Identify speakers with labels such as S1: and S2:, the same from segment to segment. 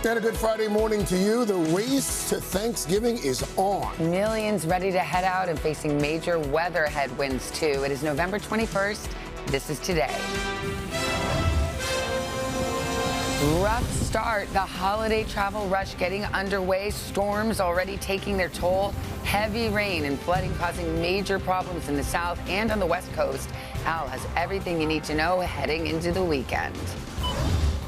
S1: And a good Friday morning to you. The race to Thanksgiving is on.
S2: Millions ready to head out and facing major weather headwinds, too. It is November 21st. This is today. Rough start. The holiday travel rush getting underway. Storms already taking their toll. Heavy rain and flooding causing major problems in the south and on the west coast. Al has everything you need to know heading into the weekend.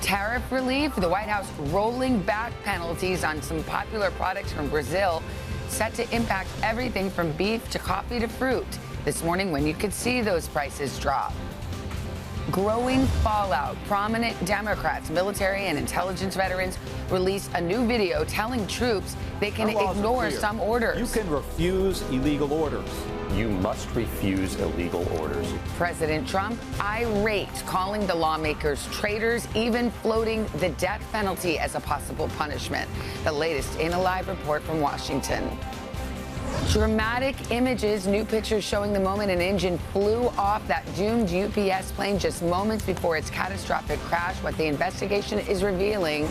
S2: Tariff relief. The White House rolling back penalties on some popular products from Brazil, set to impact everything from beef to coffee to fruit. This morning when you could see those prices drop. Growing fallout. Prominent Democrats, military and intelligence veterans released a new video telling troops they can ignore some orders.
S3: You can refuse illegal orders.
S4: You must refuse illegal orders.
S2: President Trump irate, calling the lawmakers traitors, even floating the death penalty as a possible punishment. The latest in a live report from Washington. Dramatic images, new pictures showing the moment an engine flew off that doomed UPS plane just moments before its catastrophic crash. What the investigation is revealing.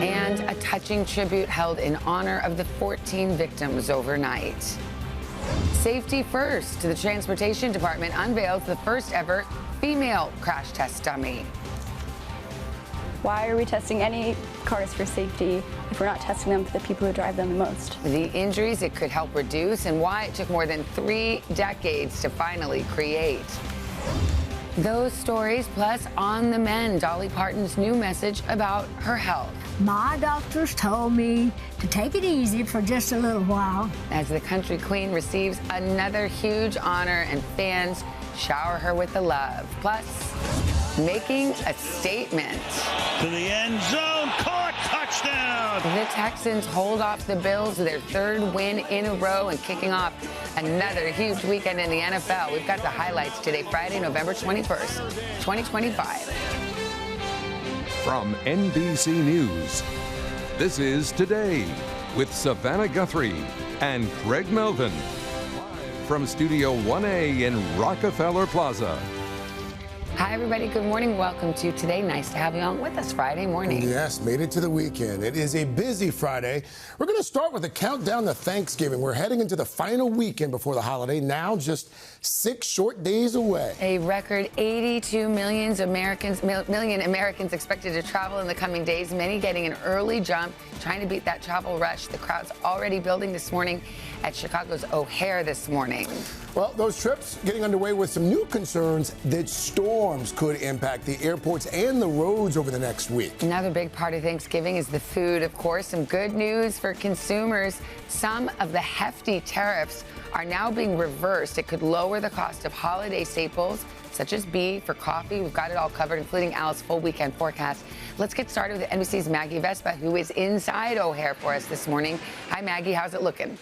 S2: And a touching tribute held in honor of the 14 victims overnight. Safety first. The Transportation Department unveils the first ever female crash test dummy.
S5: Why are we testing any cars for safety if we're not testing them for the people who drive them the most?
S2: The injuries it could help reduce and why it took more than 3 decades to finally create. Those stories, plus on the mend, Dolly Parton's new message about her health.
S6: My doctors told me to take it easy for just a little while.
S2: As the country queen receives another huge honor and fans shower her with the love. Plus, making a statement.
S7: To the end zone, caught, touchdown!
S2: The Texans hold off the Bills, their 3rd win in a row, and kicking off another huge weekend in the NFL. We've got the highlights today, Friday, November 21st, 2025.
S8: From NBC News, this is Today with Savannah Guthrie and Craig Melvin. Live from Studio 1A in Rockefeller Plaza.
S2: Hi, everybody. Good morning. Welcome to Today. Nice to have you on with us Friday morning.
S1: Yes, made it to the weekend. It is a busy Friday. We're going to start with a countdown to Thanksgiving. We're heading into the final weekend before the holiday, now just 6 short days away.
S2: A record 82 million Americans expected to travel in the coming days, many getting an early jump, trying to beat that travel rush. The crowd's already building this morning at Chicago's O'Hare this morning.
S1: Well, those trips getting underway with some new concerns that storms could impact the airports and the roads over the next week.
S2: Another big part of Thanksgiving is the food, of course. Some good news for consumers. Some of the hefty tariffs are now being reversed. It could lower the cost of holiday staples, such as beef or coffee. We've got it all covered, including Al's full weekend forecast. Let's get started with NBC's Maggie Vespa, who is inside O'Hare for us this morning. Hi, Maggie. How's it looking?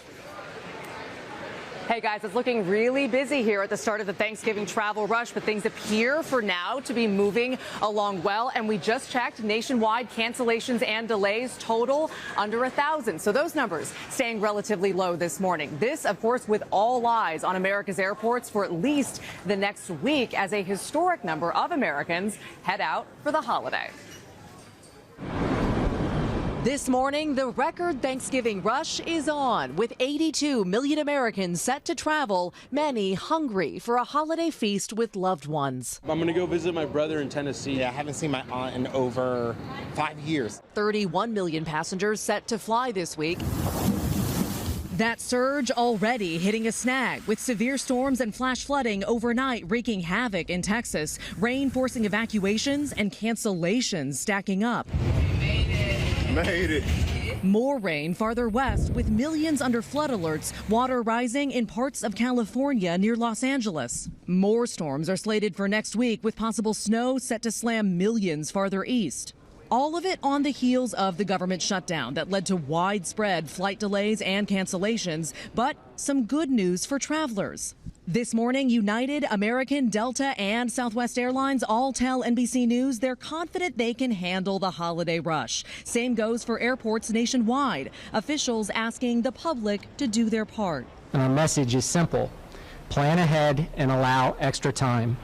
S9: Hey guys, it's looking really busy here at the start of the Thanksgiving travel rush, but things appear for now to be moving along well. And we just checked nationwide cancellations and delays total under 1,000. So those numbers staying relatively low this morning. This, of course, with all eyes on America's airports for at least the next week as a historic number of Americans head out for the holiday. This morning, the record Thanksgiving rush is on, with 82 million Americans set to travel, many hungry for a holiday feast with loved ones.
S10: I'm going to go visit my brother in Tennessee.
S11: Yeah, I haven't seen my aunt in over 5 years.
S9: 31 million passengers set to fly this week. That surge already hitting a snag, with severe storms and flash flooding overnight wreaking havoc in Texas, rain forcing evacuations and cancellations stacking up.
S11: Made it.
S9: More rain farther west, with millions under flood alerts, water rising in parts of California near Los Angeles. More storms are slated for next week, with possible snow set to slam millions farther east. All of it on the heels of the government shutdown that led to widespread flight delays and cancellations, but some good news for travelers. This morning, United, American, Delta, and Southwest Airlines all tell NBC News they're confident they can handle the holiday rush. Same goes for airports nationwide. Officials asking the public to do their part.
S12: And our message is simple. Plan ahead and allow extra time.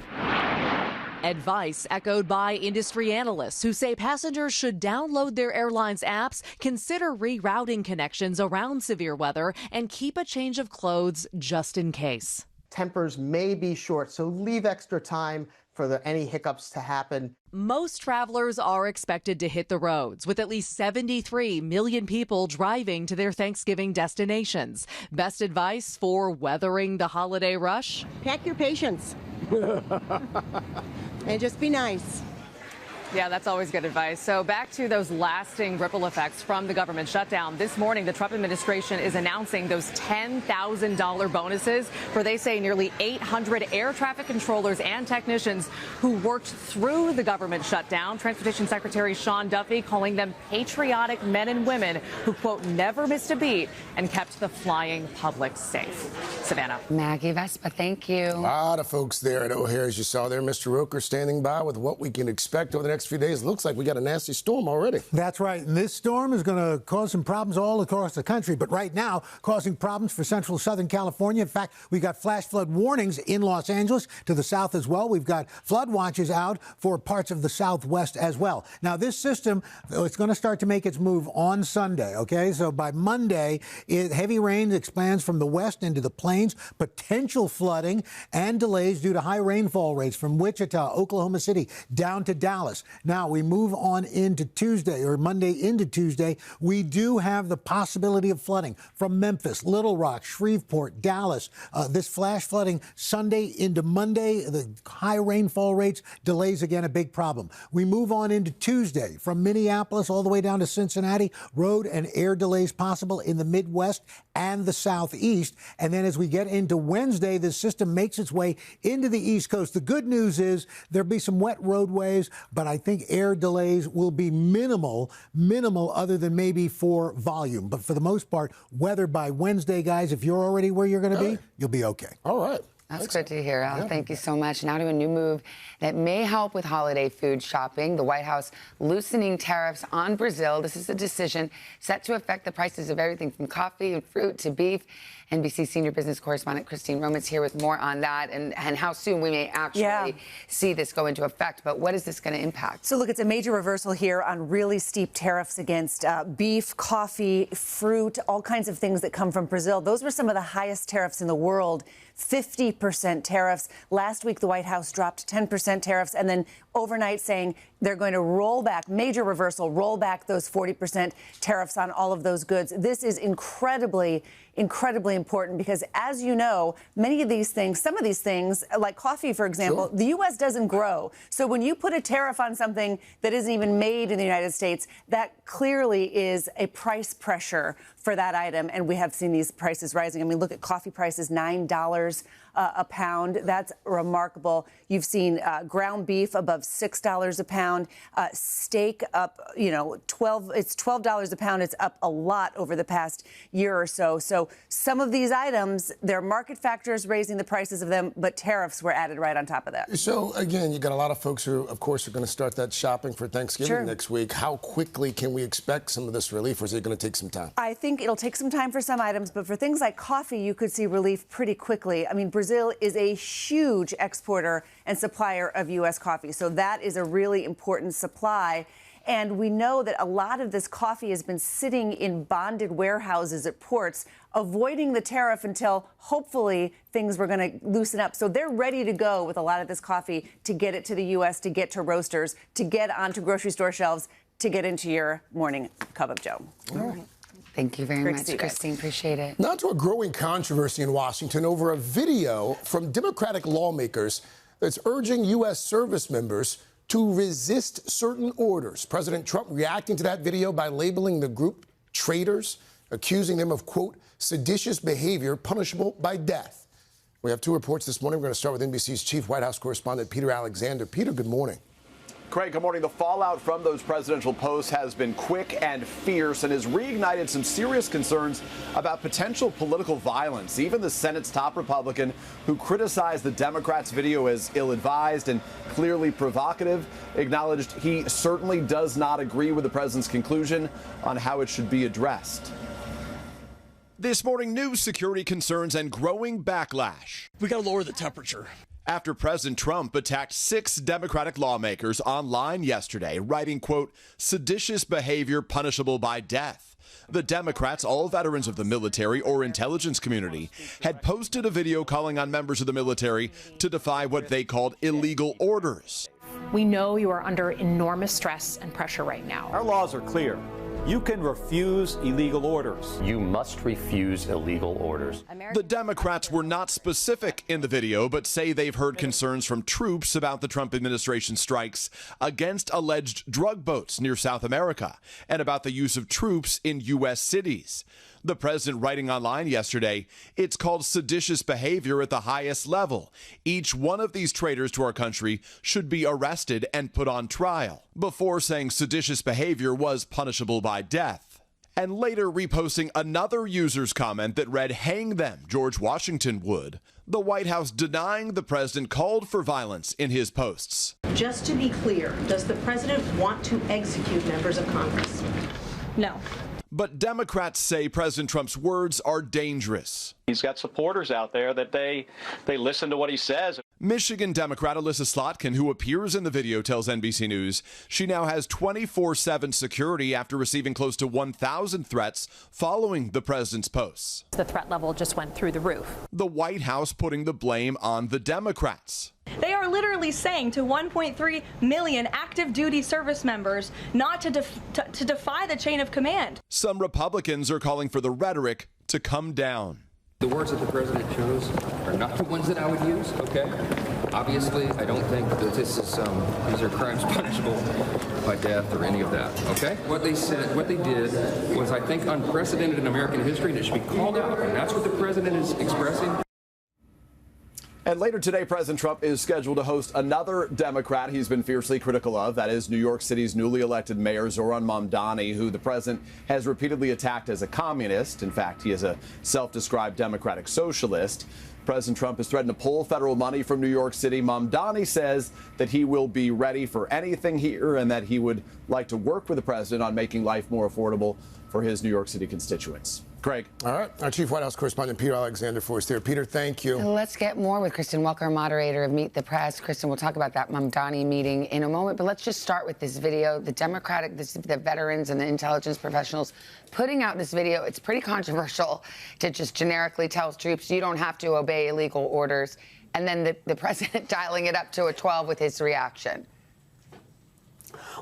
S9: Advice echoed by industry analysts who say passengers should download their airline's apps, consider rerouting connections around severe weather, and keep a change of clothes just in case.
S12: Tempers may be short, so leave extra time for any hiccups to happen.
S9: Most travelers are expected to hit the roads, with at least 73 million people driving to their Thanksgiving destinations. Best advice for weathering the holiday rush?
S13: Pack your patience. And just be nice.
S9: Yeah, that's always good advice. So back to those lasting ripple effects from the government shutdown. This morning, the Trump administration is announcing those $10,000 bonuses for, they say, nearly 800 air traffic controllers and technicians who worked through the government shutdown. Transportation Secretary Sean Duffy calling them patriotic men and women who, quote, never missed a beat and kept the flying public safe. Savannah.
S2: Maggie Vespa, thank you.
S1: A lot of folks there at O'Hare, as you saw there. Mr. Roker standing by with what we can expect over the next few days. Looks like we got a nasty storm already.
S14: That's right. And this storm is going to cause some problems all across the country. But right now, causing problems for central Southern California. In fact, we got flash flood warnings in Los Angeles, to the south as well. We've got flood watches out for parts of the Southwest as well. Now, this system, it's going to start to make its move on Sunday. OK, so by Monday, heavy rain expands from the west into the plains, potential flooding and delays due to high rainfall rates from Wichita, Oklahoma City, down to Dallas. Now, we move on into Tuesday, or Monday into Tuesday. We do have the possibility of flooding from Memphis, Little Rock, Shreveport, Dallas. This flash flooding Sunday into Monday, the high rainfall rates, delays again, a big problem. We move on into Tuesday from Minneapolis all the way down to Cincinnati. Road and air delays possible in the Midwest and the Southeast. And then as we get into Wednesday, this system makes its way into the East Coast. The good news is there'll be some wet roadways, but I think air delays will be minimal other than maybe for volume. But for the most part, weather by Wednesday, guys, if you're already where you're going to be, you'll be okay.
S1: All right.
S2: That's good to hear, Al. Yeah. Thank you so much. Now to a new move that may help with holiday food shopping. The White House loosening tariffs on Brazil. This is a decision set to affect the prices of everything from coffee and fruit to beef. NBC senior business correspondent Christine Roman's here with more on that and how soon we may actually see this go into effect. But what is this going to impact?
S15: So, look, it's a major reversal here on really steep tariffs against beef, coffee, fruit, all kinds of things that come from Brazil. Those were some of the highest tariffs in the world. 50% tariffs. Last week, the White House dropped 10% tariffs and then overnight saying they're going to roll back, major reversal, roll back those 40% tariffs on all of those goods. This is incredibly important because, as you know, many of these things, some of these things, like coffee, for example, the U.S. doesn't grow. So when you put a tariff on something that isn't even made in the United States, that clearly is a price pressure for that item. And we have seen these prices rising. I mean, look at coffee prices, $9 a pound. That's remarkable. You've seen ground beef above $6 a pound. Steak up, it's $12 a pound. It's up a lot over the past year or so. So some of these items, there are market factors raising the prices of them, but tariffs were added right on top of that.
S1: So, again, you got a lot of folks who, of course, are going to start that shopping for Thanksgiving next week. How quickly can we expect some of this relief, or is it going to take some time?
S15: I think it'll take some time for some items, but for things like coffee, you could see relief pretty quickly. I mean, Brazil is a huge exporter and supplier of U.S. coffee, so that is a really important supply. And we know that a lot of this coffee has been sitting in bonded warehouses at ports, avoiding the tariff until hopefully things were going to loosen up. So they're ready to go with a lot of this coffee to get it to the U.S., to get to roasters, to get onto grocery store shelves, to get into your morning cup of joe.
S1: All right.
S2: Thank you very much, Christine. Appreciate it.
S1: Now to a growing controversy in Washington over a video from Democratic lawmakers that's urging U.S. service members to resist certain orders. President Trump reacting to that video by labeling the group traitors, accusing them of, quote, seditious behavior punishable by death. We have two reports this morning. We're going to start with NBC's chief White House correspondent, Peter Alexander. Peter, good morning.
S16: Craig, good morning. The fallout from those presidential posts has been quick and fierce and has reignited some serious concerns about potential political violence. Even the Senate's top Republican, who criticized the Democrats' video as ill-advised and clearly provocative, acknowledged he certainly does not agree with the president's conclusion on how it should be addressed.
S17: This morning, new security concerns and growing backlash.
S18: We got to lower the temperature.
S16: after President Trump attacked 6 Democratic lawmakers online yesterday, writing, quote, seditious behavior punishable by death. The Democrats, all veterans of the military or intelligence community, had posted a video calling on members of the military to defy what they called illegal orders.
S17: We know you are under enormous stress and pressure right now.
S3: Our laws are clear. You can refuse illegal orders.
S4: You must refuse illegal orders.
S16: The Democrats were not specific in the video, but say they've heard concerns from troops about the Trump administration strikes against alleged drug boats near South America and about the use of troops in U.S. cities. The president writing online yesterday, it's called seditious behavior at the highest level. Each one of these traitors to our country should be arrested and put on trial, before saying seditious behavior was punishable by death. And later reposting another user's comment that read, hang them, George Washington would. The White House denying the president called for violence in his posts.
S18: Just to be clear, does the president want to execute members of Congress?
S17: No.
S16: But Democrats say President Trump's words are dangerous.
S10: He's got supporters out there that they listen to what he says.
S16: Michigan Democrat Alyssa Slotkin, who appears in the video, tells NBC News she now has 24/7 security after receiving close to 1,000 threats following the president's posts.
S17: The threat level just went through the roof.
S16: The White House putting the blame on the Democrats.
S19: They are literally saying to 1.3 million active duty service members not to defy the chain of command.
S16: Some Republicans are calling for the rhetoric to come down.
S20: The words that the president chose are not the ones that I would use, okay? Obviously, I don't think that this is, these are crimes punishable by death or any of that, okay? What they said, what they did was, I think, unprecedented in American history, and it should be called out, and that's what the president is expressing.
S16: And later today, President Trump is scheduled to host another Democrat he's been fiercely critical of. That is New York City's newly elected mayor, Zohran Mamdani, who the president has repeatedly attacked as a communist. In fact, he is a self-described democratic socialist. President Trump has threatened to pull federal money from New York City. Mamdani says that he will be ready for anything here and that he would like to work with the president on making life more affordable for his New York City constituents. Craig.
S1: All right. Our Chief White House correspondent, Peter Alexander, for us there. Peter, thank you.
S2: Let's get more with Kristen Welker, moderator of Meet the Press. Kristen, we'll talk about that Mamdani meeting in a moment, but let's just start with this video. The the veterans and the intelligence professionals putting out this video. It's pretty controversial to just generically tell troops you don't have to obey illegal orders, and then the president dialing it up to a 12 with his reaction.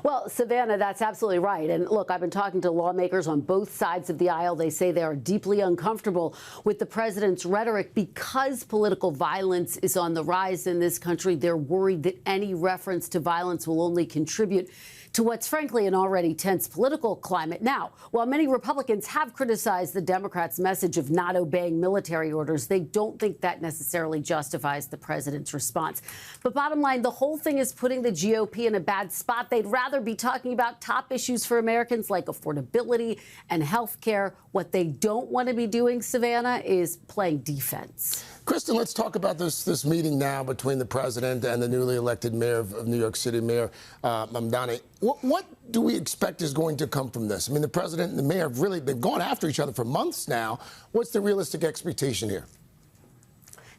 S21: Well, Savannah, that's absolutely right. And look, I've been talking to lawmakers on both sides of the aisle. They say they are deeply uncomfortable with the president's rhetoric because political violence is on the rise in this country. They're worried that any reference to violence will only contribute to what's frankly an already tense political climate. Now, while many Republicans have criticized the Democrats' message of not obeying military orders, they don't think that necessarily justifies the president's response. But bottom line, the whole thing is putting the GOP in a bad spot. They'd rather be talking about top issues for Americans like affordability and health care. What they don't want to be doing, Savannah, is playing defense.
S1: Kristen, let's talk about this meeting now between the president and the newly elected mayor of New York City, Mayor Mamdani. What do we expect is going to come from this? I mean, the president and the mayor have really been going after each other for months now. What's the realistic expectation here?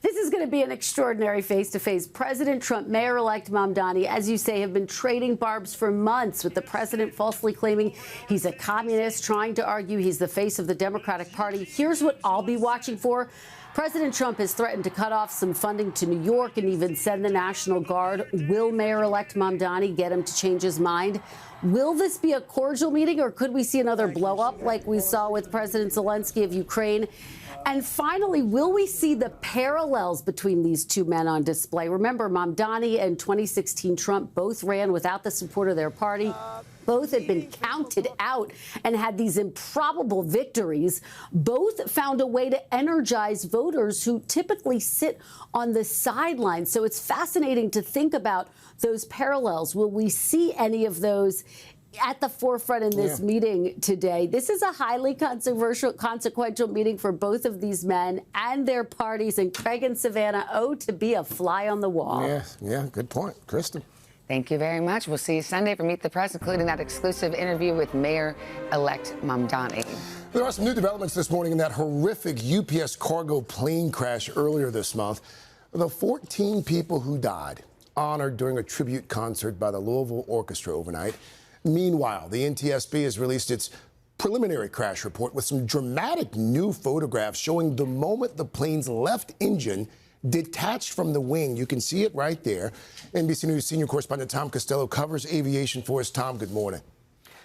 S21: This is going to be an extraordinary face-to-face. President Trump, Mayor-elect Mamdani, as you say, have been trading barbs for months, with the president falsely claiming he's a communist, trying to argue he's the face of the Democratic Party. Here's what I'll be watching for. President Trump has threatened to cut off some funding to New York and even send the National Guard. Will Mayor-elect Mamdani get him to change his mind? Will this be a cordial meeting, or could we see another blow-up like we saw with President Zelensky of Ukraine? And finally, will we see the parallels between these two men on display? Remember, Mamdani and 2016 Trump both ran without the support of their party. Both had been counted out and had these improbable victories. Both found a way to energize voters who typically sit on the sidelines. So it's fascinating to think about those parallels. Will we see any of those at the forefront in this meeting today? This is a highly consequential meeting for both of these men and their parties. And Craig and Savannah owe to be a fly on the wall.
S1: Yeah, good point. Kristen.
S2: Thank you very much. We'll see you Sunday for Meet the Press, including that exclusive interview with Mayor-elect Mamdani.
S1: There are some new developments this morning in that horrific UPS cargo plane crash earlier this month. The 14 people who died honored during a tribute concert by the Louisville Orchestra overnight. Meanwhile, the NTSB has released its preliminary crash report with some dramatic new photographs showing the moment the plane's left engine detached from the wing. You can see it right there. NBC News senior correspondent Tom Costello covers aviation for us. Tom, good morning.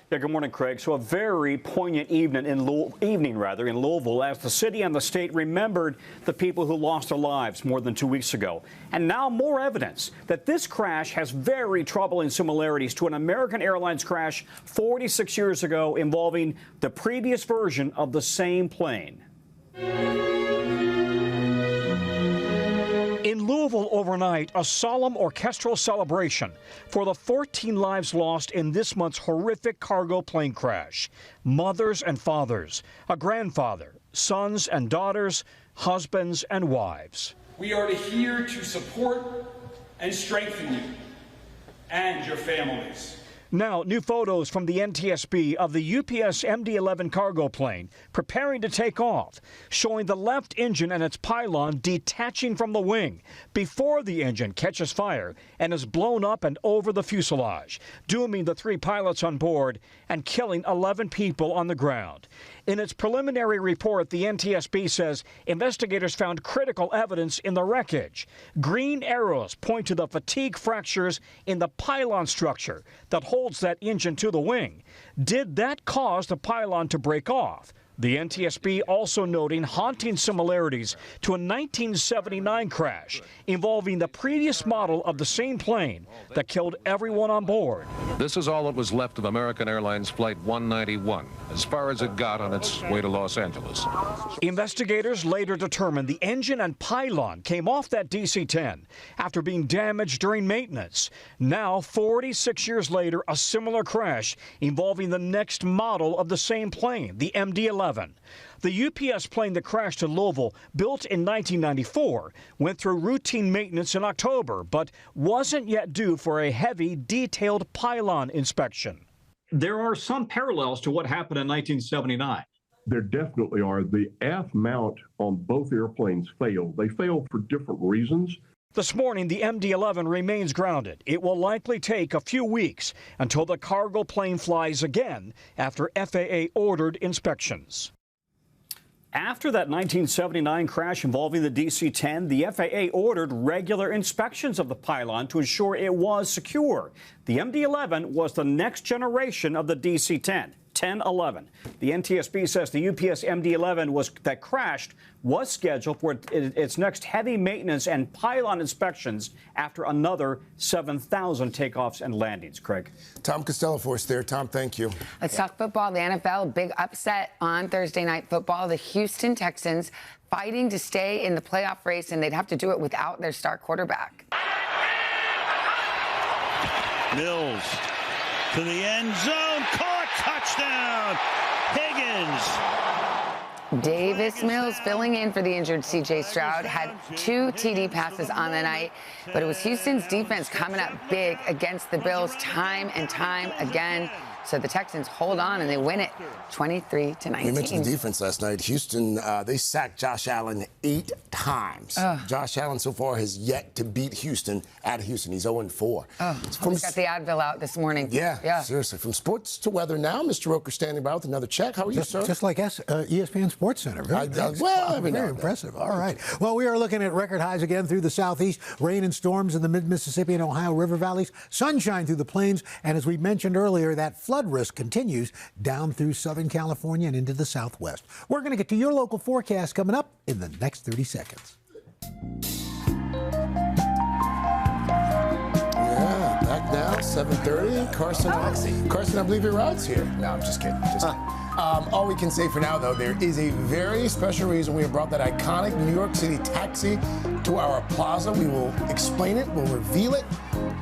S3: Yeah, good morning, Craig. So a very poignant evening in Louisville as the city and the state remembered the people who lost their lives more than 2 weeks ago. And now more evidence that this crash has very troubling similarities to an American Airlines crash 46 years ago involving the previous version of the same plane. In Louisville overnight, a solemn orchestral celebration for the 14 lives lost in this month's horrific cargo plane crash. Mothers and fathers, a grandfather, sons and daughters, husbands and wives.
S5: We are here to support and strengthen you and your families.
S3: Now, new photos from the NTSB of the UPS MD-11 cargo plane preparing to take off, showing the left engine and its pylon detaching from the wing before the engine catches fire and is blown up and over the fuselage, dooming the 3 pilots on board and killing 11 people on the ground. In its preliminary report, the NTSB says investigators found critical evidence in the wreckage. Green arrows point to the fatigue fractures in the pylon structure that holds that engine to the wing. Did that cause the pylon to break off? The NTSB also noting haunting similarities to a 1979 crash involving the previous model of the same plane that killed everyone on board.
S22: This is all that was left of American Airlines Flight 191, as far as it got on its way to Los Angeles.
S3: Investigators later determined the engine and pylon came off that DC-10 after being damaged during maintenance. Now, 46 years later, a similar crash involving the next model of the same plane, the MD-11. The UPS plane that crashed in Louisville, built in 1994, went through routine maintenance in October, but wasn't yet due for a heavy, detailed pylon inspection. There are some parallels to what happened in 1979.
S23: There definitely are. The aft mount on both airplanes failed. They failed for different reasons.
S3: This morning, the MD-11 remains grounded. It will likely take a few weeks until the cargo plane flies again after FAA ordered inspections. After that 1979 crash involving the DC-10, the FAA ordered regular inspections of the pylon to ensure it was secure. The MD-11 was the next generation of the DC-10. 1011. The NTSB says the UPS MD-11 that crashed was scheduled for its next heavy maintenance and pylon inspections after another 7,000 takeoffs and landings. Craig.
S1: Tom Costello for us there. Tom, thank you.
S2: Let's talk football. The NFL, big upset on Thursday Night Football. The Houston Texans fighting to stay in the playoff race, and they'd have to do it without their star quarterback.
S7: Mills to the end zone. Caught. Touchdown. Higgins.
S2: Davis Mills filling in for the injured C.J. Stroud had 2 TD passes on the night, but it was Houston's defense coming up big against the Bills time and time again. So the Texans hold on and they win it 23-19.
S1: We mentioned the defense last night. Houston, they sacked Josh Allen 8 times. Josh Allen so far has yet to beat Houston at Houston. He's 0-4.
S2: He's got the Advil out this morning.
S1: Yeah, seriously. From sports to weather now, Mr. Roker standing by with another check. How are you, sir?
S14: Just like ESPN Sports Center. Very impressive. All right. Well, we are looking at record highs again through the southeast. Rain and storms in the mid-Mississippi and Ohio River valleys. Sunshine through the plains. And as we mentioned earlier, that flood risk continues down through Southern California and into the Southwest. We're going to get to your local forecast coming up in the next 30 seconds.
S1: Yeah, back now, 7:30. Carson, I believe your ride's here. No, I'm just kidding. All we can say for now, though, there is a very special reason we have brought that iconic New York City taxi to our plaza. We will explain it. We'll reveal it.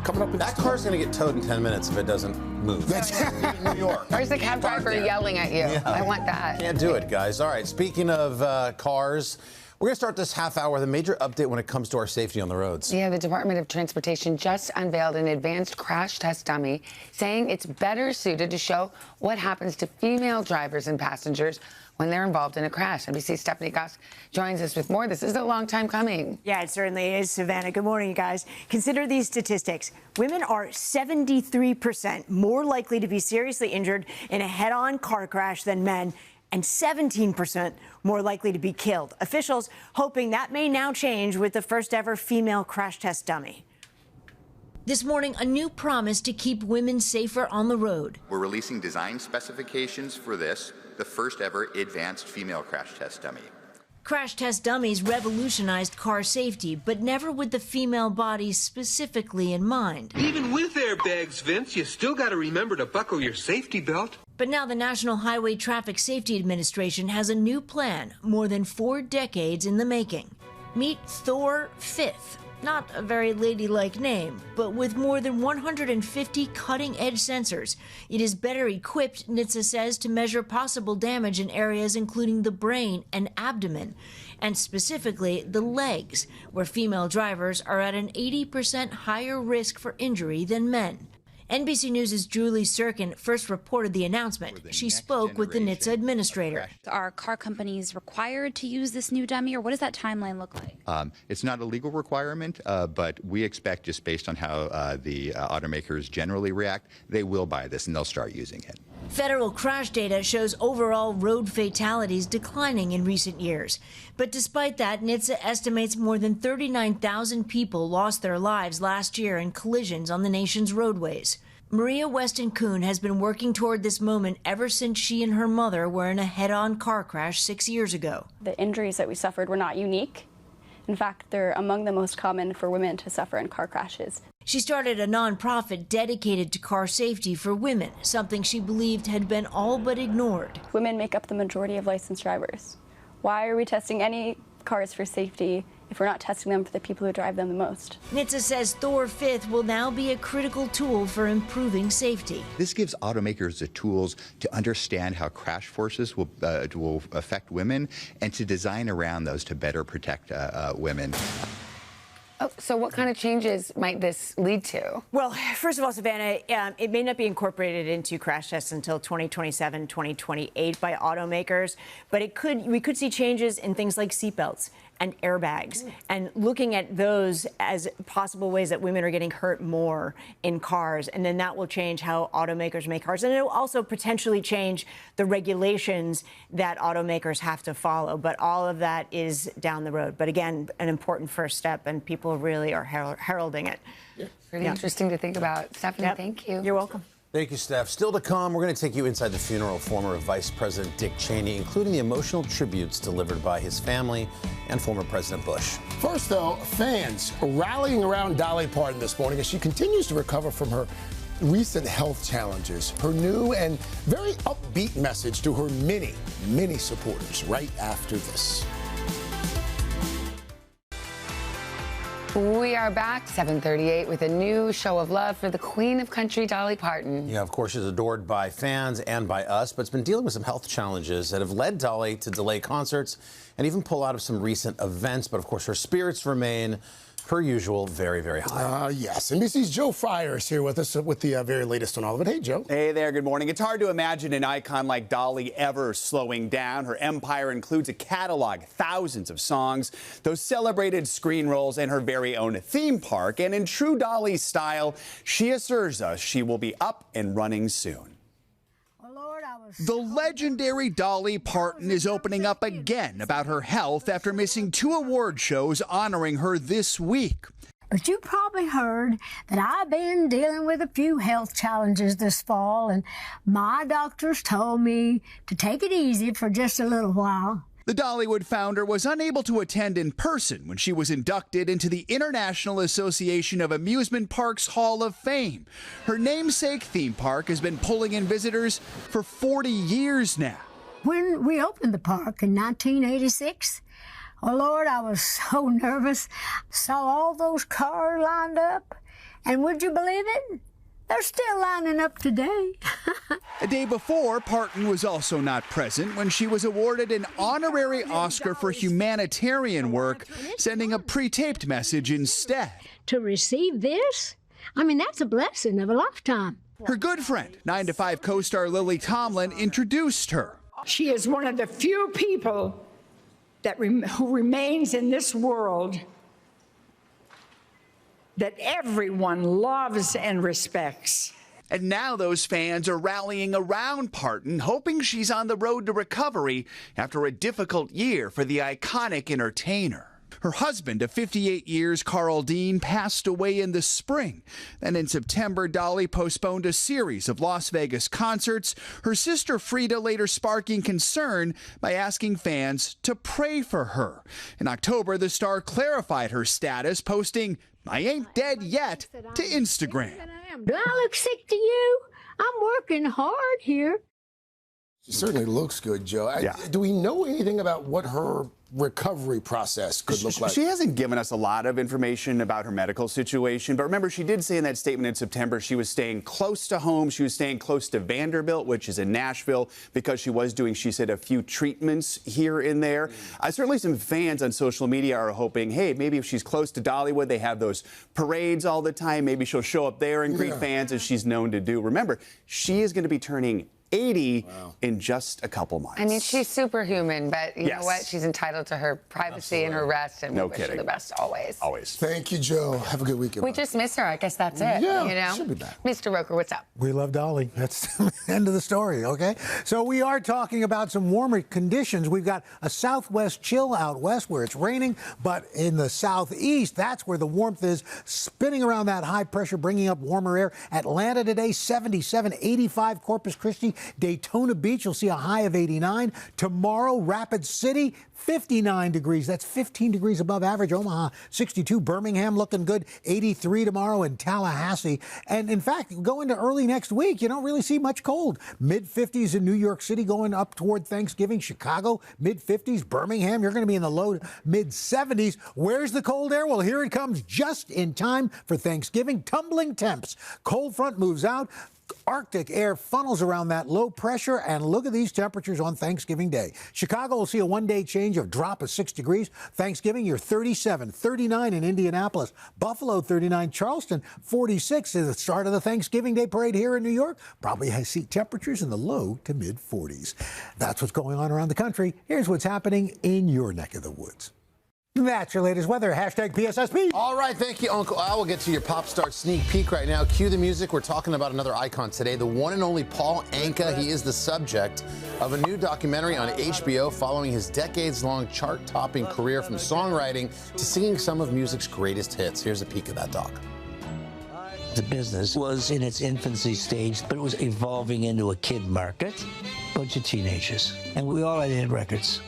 S1: Coming up.
S24: That car's going to get towed in 10 minutes if it doesn't move. New York.
S2: Where's the cab driver yelling at you?
S24: Yeah.
S2: I want that.
S24: Can't do it, guys. All right. Speaking of cars, We're going to start this half hour with a major update when it comes to our safety on the roads.
S2: Yeah, the Department of Transportation just unveiled an advanced crash test dummy, saying it's better suited to show what happens to female drivers and passengers when they're involved in a crash. NBC's Stephanie Gosk joins us with more. This is a long time coming.
S6: Yeah, it certainly is, Savannah. Good morning, you guys. Consider these statistics. Women are 73% more likely to be seriously injured in a head-on car crash than men, and 17% more likely to be killed. Officials hoping that may now change with the first ever female crash test dummy.
S8: This morning, a new promise to keep women safer on the road.
S11: We're releasing design specifications for this, the first ever advanced female crash test dummy.
S8: Crash test dummies revolutionized car safety, but never with the female body specifically in mind.
S12: Even with airbags, Vince, you still got to remember to buckle your safety belt.
S8: But now the National Highway Traffic Safety Administration has a new plan, more than 4 decades in the making. Meet Thor Fifth. Not a very ladylike name, but with more than 150 cutting-edge sensors. It is better equipped, NHTSA says, to measure possible damage in areas including the brain and abdomen, and specifically the legs, where female drivers are at an 80% higher risk for injury than men. NBC News' Julie Sirkin first reported the announcement. She spoke with the NHTSA administrator.
S25: Are car companies required to use this new dummy, or what does that timeline look like?
S11: It's not a legal requirement, but we expect, just based on how the automakers generally react, they will buy this and they'll start using it.
S8: Federal crash data shows overall road fatalities declining in recent years. But despite that, NHTSA estimates more than 39,000 people lost their lives last year in collisions on the nation's roadways. Maria Weston Kuhn has been working toward this moment ever since she and her mother were in a head-on car crash 6 years ago.
S26: The injuries that we suffered were not unique. In fact, they're among the most common for women to suffer in car crashes.
S8: She started a nonprofit dedicated to car safety for women, something she believed had been all but ignored.
S26: Women make up the majority of licensed drivers. Why are we testing any cars for safety if we're not testing them for the people who drive them the most?
S8: NHTSA says Thor Fifth will now be a critical tool for improving safety.
S11: This gives automakers the tools to understand how crash forces will affect women and to design around those to better protect women.
S2: Oh, so what kind of changes might this lead to?
S6: Well, first of all, Savannah, it may not be incorporated into crash tests until 2027, 2028 by automakers, but we could see changes in things like seatbelts and airbags, and looking at those as possible ways that women are getting hurt more in cars, and then that will change how automakers make cars, and it will also potentially change the regulations that automakers have to follow. But all of that is down the road. But again, an important first step, and people really are heralding it.
S2: Pretty interesting to think about. Stephanie, thank you.
S6: You're welcome.
S24: Thank you, Steph. Still to come, we're going to take you inside the funeral of former Vice President Dick Cheney, including the emotional tributes delivered by his family and former President Bush.
S1: First, though, fans rallying around Dolly Parton this morning as she continues to recover from her recent health challenges. Her new and very upbeat message to her many supporters right after this.
S2: We are back, 7:38, with a new show of love for the Queen of Country, Dolly Parton.
S24: Yeah, of course, she's adored by fans and by us, but it's been dealing with some health challenges that have led Dolly to delay concerts and even pull out of some recent events. But, of course, her spirits remain, per usual, very, very high.
S1: Yes. NBC's Joe Fryer is here with us with the very latest on all of it. Hey, Joe.
S27: Hey there. Good morning. It's hard to imagine an icon like Dolly ever slowing down. Her empire includes a catalog, thousands of songs, those celebrated screen roles, and her very own theme park. And in true Dolly style, she assures us she will be up and running soon.
S28: The legendary Dolly Parton is opening up again about her health after missing 2 award shows honoring her this week.
S29: But you probably heard that I've been dealing with a few health challenges this fall, and my doctors told me to take it easy for just a little while.
S28: The Dollywood founder was unable to attend in person when she was inducted into the International Association of Amusement Parks Hall of Fame. Her namesake theme park has been pulling in visitors for 40 years now.
S29: When we opened the park in 1986, oh Lord, I was so nervous. Saw all those cars lined up, and would you believe it? They're still lining up today.
S28: A day before, Parton was also not present when she was awarded an honorary Oscar for humanitarian work, sending a pre-taped message instead.
S29: To receive this, I mean, that's a blessing of a lifetime.
S28: Her good friend, 9 to 5 co-star Lily Tomlin, introduced her.
S4: She is one of the few people that who remains in this world that everyone loves and respects.
S28: And now those fans are rallying around Parton, hoping she's on the road to recovery after a difficult year for the iconic entertainer. Her husband of 58 years, Carl Dean, passed away in the spring. Then in September, Dolly postponed a series of Las Vegas concerts, her sister Frida later sparking concern by asking fans to pray for her. In October, the star clarified her status, posting, "I ain't dead yet," to Instagram.
S29: Do I look sick to you? I'm working hard here.
S1: She certainly looks good, Joe. Do we know anything about what her recovery process could look like?
S27: She hasn't given us a lot of information about her medical situation, but remember, she did say in that statement in September she was staying close to home. She was staying close to Vanderbilt, which is in Nashville, because she was doing, she said, a few treatments here and there. Certainly some fans on social media are hoping, hey, maybe if she's close to Dollywood, they have those parades all the time. Maybe she'll show up there and greet fans as she's known to do. Remember, she is going to be turning 80 in just a couple months.
S2: I mean, she's superhuman, but you know what? She's entitled to her privacy and her rest, and we wish her the best always.
S27: Always.
S1: Thank you, Joe. Have a good weekend.
S2: We just miss her. I guess that's it.
S1: Yeah,
S2: you know?
S1: she'll be back.
S2: Mr. Roker, what's up?
S14: We love Dolly. That's the end of the story, okay? So we are talking about some warmer conditions. We've got a southwest chill out west where it's raining, but in the southeast, that's where the warmth is, spinning around that high pressure, bringing up warmer air. Atlanta today, 77, 85, Corpus Christi, Daytona Beach, you'll see a high of 89. Tomorrow, Rapid City, 59 degrees. That's 15 degrees above average. Omaha, 62. Birmingham looking good, 83 tomorrow in Tallahassee. And in fact, go into early next week, you don't really see much cold. Mid-50s in New York City going up toward Thanksgiving. Chicago, mid-50s. Birmingham, you're going to be in the low mid-70s. Where's the cold air? Well, here it comes just in time for Thanksgiving. Tumbling temps. Cold front moves out. Arctic air funnels around that low pressure, and look at these temperatures on Thanksgiving Day. Chicago will see a one-day change of drop of 6 degrees. Thanksgiving, you're 37, 39 in Indianapolis. Buffalo, 39. Charleston, 46 is the start of the Thanksgiving Day parade here in New York. Probably has see temperatures in the low to mid-40s. That's what's going on around the country. Here's what's happening in your neck of the woods. That's your latest weather. Hashtag PSSP.
S24: All right, thank you, Uncle Al. We'll get to your pop star sneak peek right now. Cue the music. We're talking about another icon today, the one and only Paul Anka. He is the subject of a new documentary on HBO following his decades-long chart-topping career from songwriting to singing some of music's greatest hits. Here's a peek of that doc.
S9: The business was in its infancy stage, but it was evolving into a kid market. Bunch of teenagers. And we all had hit records.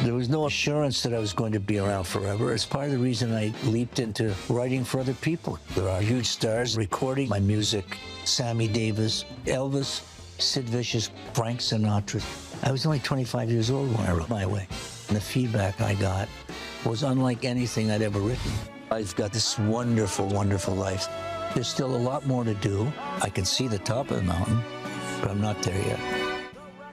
S9: There was no assurance that I was going to be around forever. It's part of the reason I leaped into writing for other people. There are huge stars recording my music. Sammy Davis, Elvis, Sid Vicious, Frank Sinatra. I was only 25 years old when I wrote My Way. And the feedback I got was unlike anything I'd ever written. I've got this wonderful, wonderful life. There's still a lot more to do. I can see the top of the mountain, but I'm not there yet.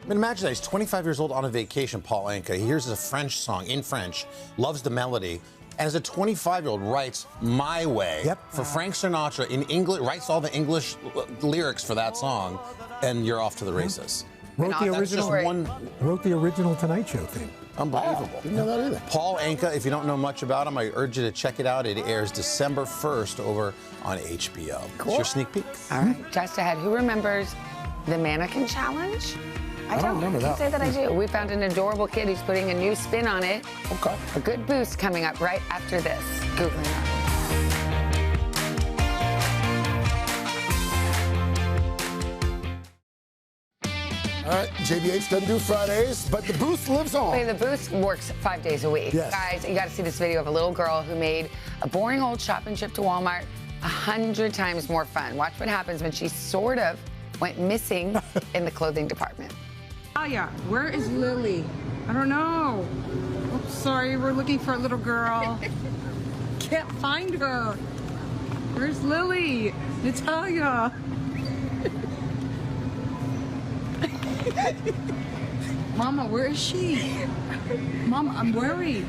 S24: I mean, imagine that. He's 25 years old on a vacation, Paul Anka. He hears a French song in French, loves the melody, and as a 25-year-old writes My Way for Frank Sinatra in English, writes all the English lyrics for that song, and you're off to the races.
S14: Wrote the original Tonight Show theme.
S24: Unbelievable.
S1: Didn't know that either.
S24: Paul Anka, if you don't know much about him, I urge you to check it out. It airs December 1st over on HBO.
S2: Cool.
S24: It's your sneak peek.
S2: All right, just ahead. Who remembers the Mannequin Challenge?
S1: I don't remember that.
S2: I can say that I do. We found an adorable kid who's putting a new spin on it.
S1: Okay.
S2: A good boost coming up right after this. Googling that.
S1: All right, JBH doesn't do Fridays, but the boost lives on.
S2: Wait, the boost works 5 days a week.
S1: Yes.
S2: Guys, you got to see this video of a little girl who made a boring old shopping trip to Walmart 100 times more fun. Watch what happens when she sort of went missing in the clothing department.
S10: Oh yeah, where is Lily? I don't know. Oops, sorry, we're looking for a little girl. Can't find her. Where's Lily? Natalia. Mama, where is she? Mama, I'm worried.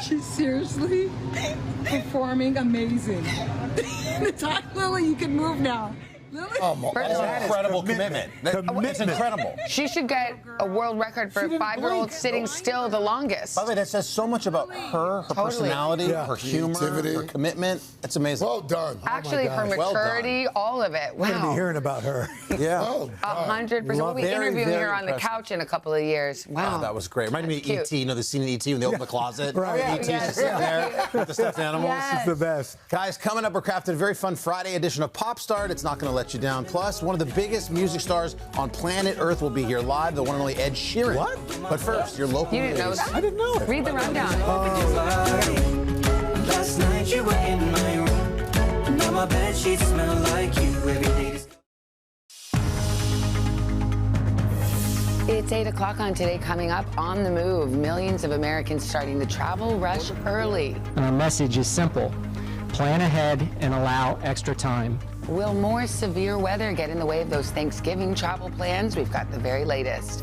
S10: She's seriously performing amazing. Lily, you can move now. Lily?
S2: First of all,
S24: Incredible commitment. It's incredible.
S2: She should get a world record for a 5-year-old sitting still the longest.
S24: By the way, that says so much about her personality, her humor,
S1: Creativity.
S24: her commitment. It's amazing.
S1: Well done.
S2: Actually, her maturity, all of it.
S14: We're going to be
S2: Wow.
S14: hearing about her.
S24: Yeah.
S2: 100%. We'll be
S24: Very,
S2: interviewing
S24: very
S2: her on the
S24: impressive.
S2: couch in a couple of years. Wow.
S24: Oh, that was great. Reminded me of
S2: Cute.
S24: E.T., you know, the scene in E.T. when they open the closet.
S14: Right.
S24: Oh, E.T.'s just sitting there with the stuffed animals.
S2: Yes.
S14: It's the best.
S24: Guys, coming up, we're crafted a very fun Friday edition of Pop Start. It's not going to let you down. Plus, one of the biggest music stars on planet Earth will be here live, the one and only Ed Sheeran.
S14: What?
S24: But first, your local
S2: You didn't know
S24: news.
S2: that?
S14: I didn't know it.
S2: Read the rundown.
S5: Last night you were in my room. Now my bed sheets smell like you every day.
S2: It's 8 o'clock on Today. Coming up on the move, millions of Americans starting the travel rush early.
S13: Our message is simple. Plan ahead and allow extra time.
S2: Will more severe weather get in the way of those Thanksgiving travel plans? We've got the very latest.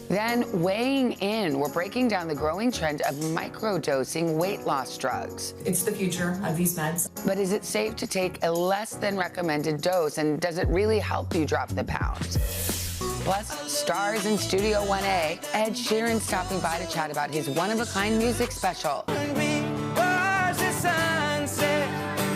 S2: Then weighing in, we're breaking down the growing trend of microdosing weight loss drugs.
S15: It's the future of these meds.
S2: But is it safe to take a less than recommended dose, and does it really help you drop the pounds? Plus, stars in Studio 1A, Ed Sheeran stopping by to chat about his one-of-a-kind music special.
S5: Watch the sunset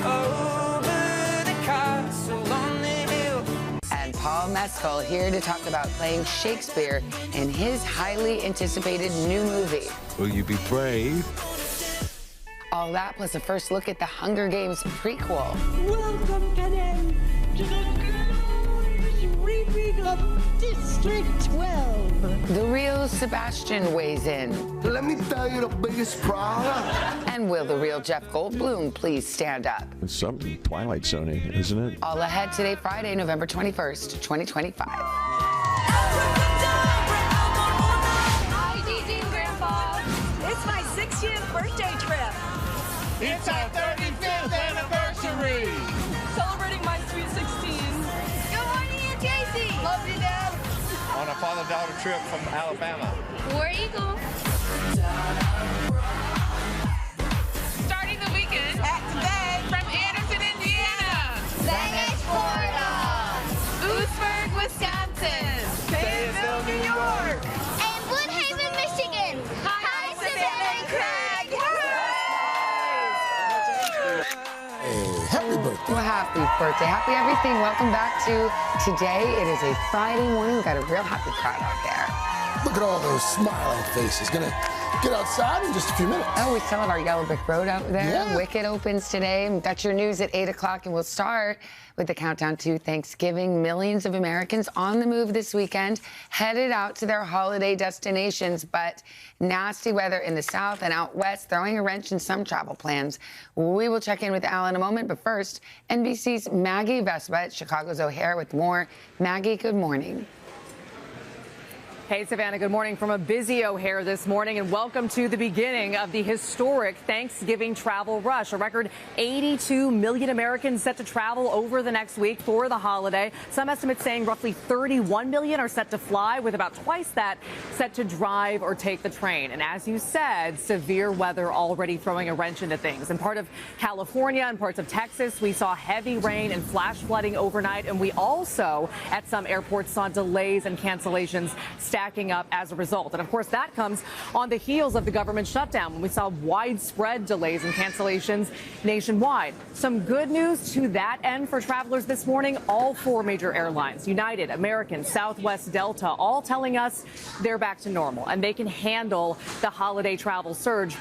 S5: over the castle on the hill.
S2: And Paul Mescal here to talk about playing Shakespeare in his highly anticipated new movie.
S16: Will you be brave?
S2: All that plus a first look at the Hunger Games prequel.
S5: Welcome, Cadet, to the glorious reaping of District 12.
S2: The real Sebastian weighs in.
S16: Let me tell you the biggest problem.
S2: And will the real Jeff Goldblum please stand up?
S16: It's something Twilight Zone, isn't it?
S2: All ahead today, Friday, November 21st, 2025.
S15: Hi, Gigi and Grandpa. It's my 60th birthday trip.
S5: It's our 35th anniversary.
S15: Celebrating my sweet 16. Good morning, Aunt Tracy. Love you, Dad.
S16: On a father-daughter trip from Alabama.
S15: Where are you going?
S10: Starting the weekend today from Anderson, Indiana,
S15: Venice, Florida.
S10: Oostburg, Wisconsin,
S15: Fayetteville, New York. And Woodhaven, Michigan. Hi, Savannah and Craig.
S1: Hey, happy birthday.
S2: Well, happy birthday. Happy everything. Welcome back to Today. It is a Friday morning. We've got a real happy crowd out there.
S1: Look at all those smiling faces. Gonna get outside in just a few minutes.
S2: Oh, we still have our Yellow Brick Road out there.
S1: Yeah.
S2: Wicked opens today. That's your news at 8 o'clock, and we'll start with the countdown to Thanksgiving. Millions of Americans on the move this weekend, headed out to their holiday destinations, but nasty weather in the south and out west throwing a wrench in some travel plans. We will check in with Al in a moment, but first, NBC's Maggie Vespa at Chicago's O'Hare with more. Maggie, good morning.
S17: Hey, Savannah, good morning from a busy O'Hare this morning, and welcome to the beginning of the historic Thanksgiving travel rush. A record 82 million Americans set to travel over the next week for the holiday. Some estimates saying roughly 31 million are set to fly, with about twice that set to drive or take the train. And as you said, severe weather already throwing a wrench into things. In part of California and parts of Texas, we saw heavy rain and flash flooding overnight, and we also, at some airports, saw delays and cancellations stacking up as a result. And of course, that comes on the heels of the government shutdown, when we saw widespread delays and cancellations nationwide. Some good news to that end for travelers this morning. All four major airlines, United, American, Southwest, Delta, all telling us they're back to normal and they can handle the holiday travel surge.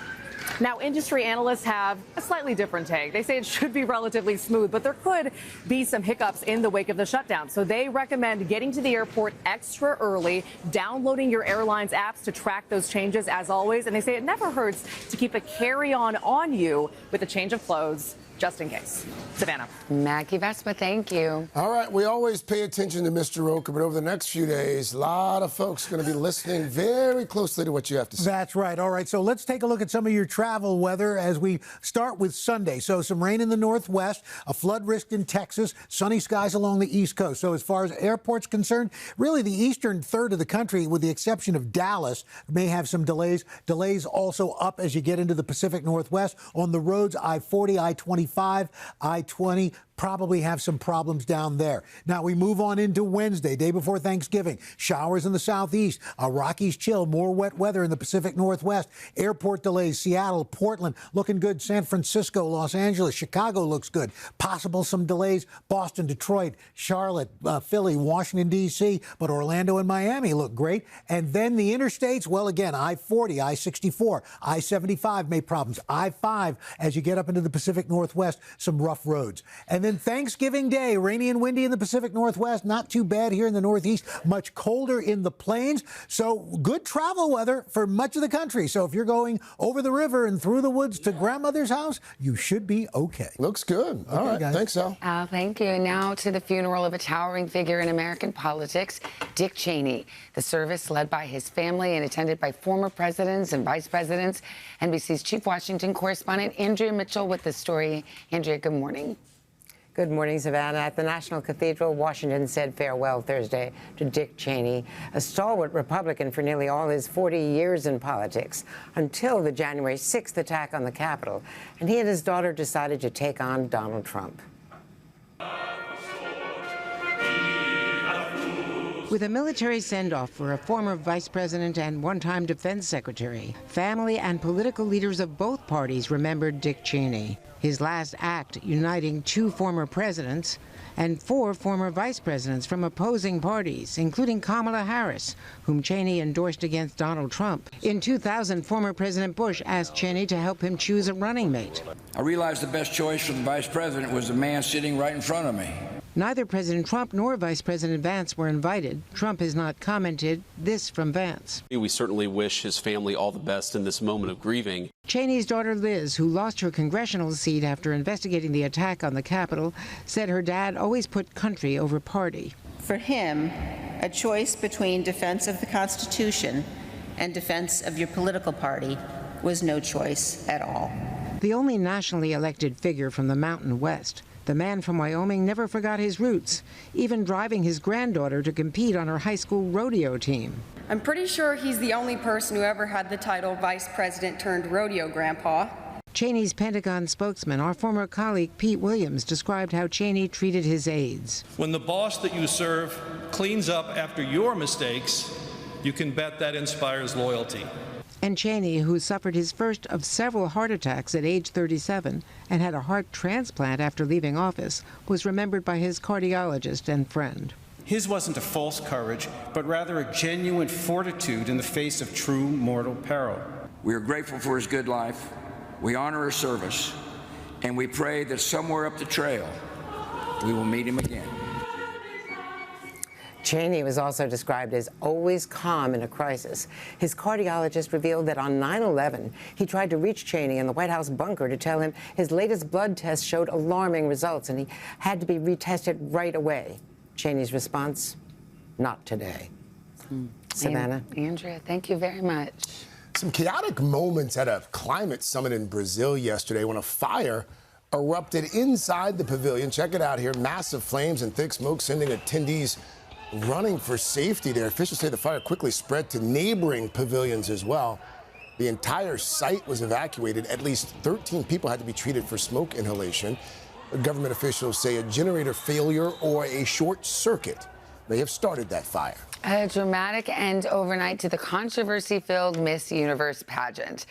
S17: Now, industry analysts have a slightly different take. They say it should be relatively smooth, but there could be some hiccups in the wake of the shutdown. So they recommend getting to the airport extra early, downloading your airline's apps to track those changes as always. And they say it never hurts to keep a carry-on on you with a change of clothes just in case. Savannah.
S2: Mackie Vespa, thank you.
S1: All right, we always pay attention to Mr. Roker, but over the next few days, a lot of folks are going to be listening very closely to what you have to say.
S14: That's right. All right, so let's take a look at some of your travel weather as we start with Sunday. So some rain in the northwest, a flood risk in Texas, sunny skies along the east coast. So as far as airports concerned, really the eastern third of the country, with the exception of Dallas, may have some delays. Delays also up as you get into the Pacific Northwest. On the roads, I-40, I-25, I-20, probably have some problems down there. Now we move on into Wednesday, day before Thanksgiving. Showers in the southeast, a Rockies chill, more wet weather in the Pacific Northwest. Airport delays, Seattle, Portland, looking good. San Francisco, Los Angeles, Chicago looks good. Possible some delays, Boston, Detroit, Charlotte, Philly, Washington, D.C., but Orlando and Miami look great. And then the interstates, well, again, I-40, I-64, I-75 may problems. I-5, as you get up into the Pacific Northwest, some rough roads. And then Thanksgiving Day, rainy and windy in the Pacific Northwest, not too bad here in the Northeast, much colder in the plains. So good travel weather for much of the country. So if you're going over the river and through the woods to grandmother's house, you should be okay.
S1: Looks good. All right,
S14: guys.
S1: Thanks, Al.
S2: Thank you. And now to the funeral of a towering figure in American politics, Dick Cheney. The service led by his family and attended by former presidents and vice presidents. NBC's chief Washington correspondent Andrea Mitchell with the story. Andrea, good morning.
S3: Good morning, Savannah. At the National Cathedral, Washington said farewell Thursday to Dick Cheney, a stalwart Republican for nearly all his 40 years in politics, until the January 6th attack on the Capitol. And he and his daughter decided to take on Donald Trump. With a military send-off for a former vice president and one-time defense secretary, family and political leaders of both parties remembered Dick Cheney. His last act uniting two former presidents and four former vice presidents from opposing parties, including Kamala Harris, whom Cheney endorsed against Donald Trump. In 2000, former President Bush asked Cheney to help him choose a running mate.
S7: I realized the best choice for the vice president was the man sitting right in front of me.
S3: Neither President Trump nor Vice President Vance were invited. Trump has not commented. This from Vance.
S12: We certainly wish his family all the best in this moment of grieving.
S3: Cheney's daughter Liz, who lost her congressional seat after investigating the attack on the Capitol, said her dad always put country over party.
S18: For him, a choice between defense of the Constitution and defense of your political party was no choice at all.
S3: The only nationally elected figure from the Mountain West, the man from Wyoming never forgot his roots, even driving his granddaughter to compete on her high school rodeo team.
S19: I'm pretty sure he's the only person who ever had the title vice president turned rodeo grandpa.
S3: Cheney's Pentagon spokesman, our former colleague Pete Williams, described how Cheney treated his aides.
S20: When the boss that you serve cleans up after your mistakes, you can bet that inspires loyalty.
S3: And Cheney, who suffered his first of several heart attacks at age 37 and had a heart transplant after leaving office, was remembered by his cardiologist and friend.
S21: His wasn't a false courage, but rather a genuine fortitude in the face of true mortal peril.
S7: We are grateful for his good life. We honor his service, and we pray that somewhere up the trail, we will meet him again.
S3: Cheney was also described as always calm in a crisis. His cardiologist revealed that on 9/11, he tried to reach Cheney in the White House bunker to tell him his latest blood test showed alarming results and he had to be retested right away. Cheney's response, not today. Savannah?
S2: Andrea, thank you very much.
S1: Some chaotic moments at a climate summit in Brazil yesterday when a fire erupted inside the pavilion. Check it out here. Massive flames and thick smoke sending attendees running for safety there. Officials say the fire quickly spread to neighboring pavilions as well. The entire site was evacuated. At least 13 people had to be treated for smoke inhalation. Government officials say a generator failure or a short circuit may have started that fire.
S2: A dramatic end overnight to the controversy-filled Miss Universe pageant.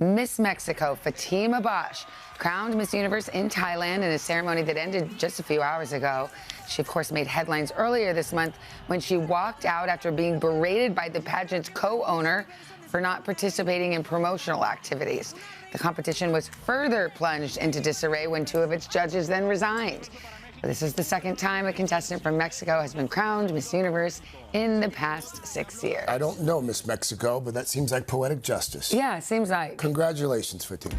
S2: Miss Mexico Fatima Bosch crowned Miss Universe in Thailand in a ceremony that ended just a few hours ago. She, of course, made headlines earlier this month when she walked out after being berated by the pageant's co-owner for not participating in promotional activities. The competition was further plunged into disarray when two of its judges then resigned. This is the second time a contestant from Mexico has been crowned Miss Universe in the past 6 years.
S1: I don't know Miss Mexico, but that seems like poetic justice.
S2: Yeah, seems like.
S1: Congratulations, Fatima.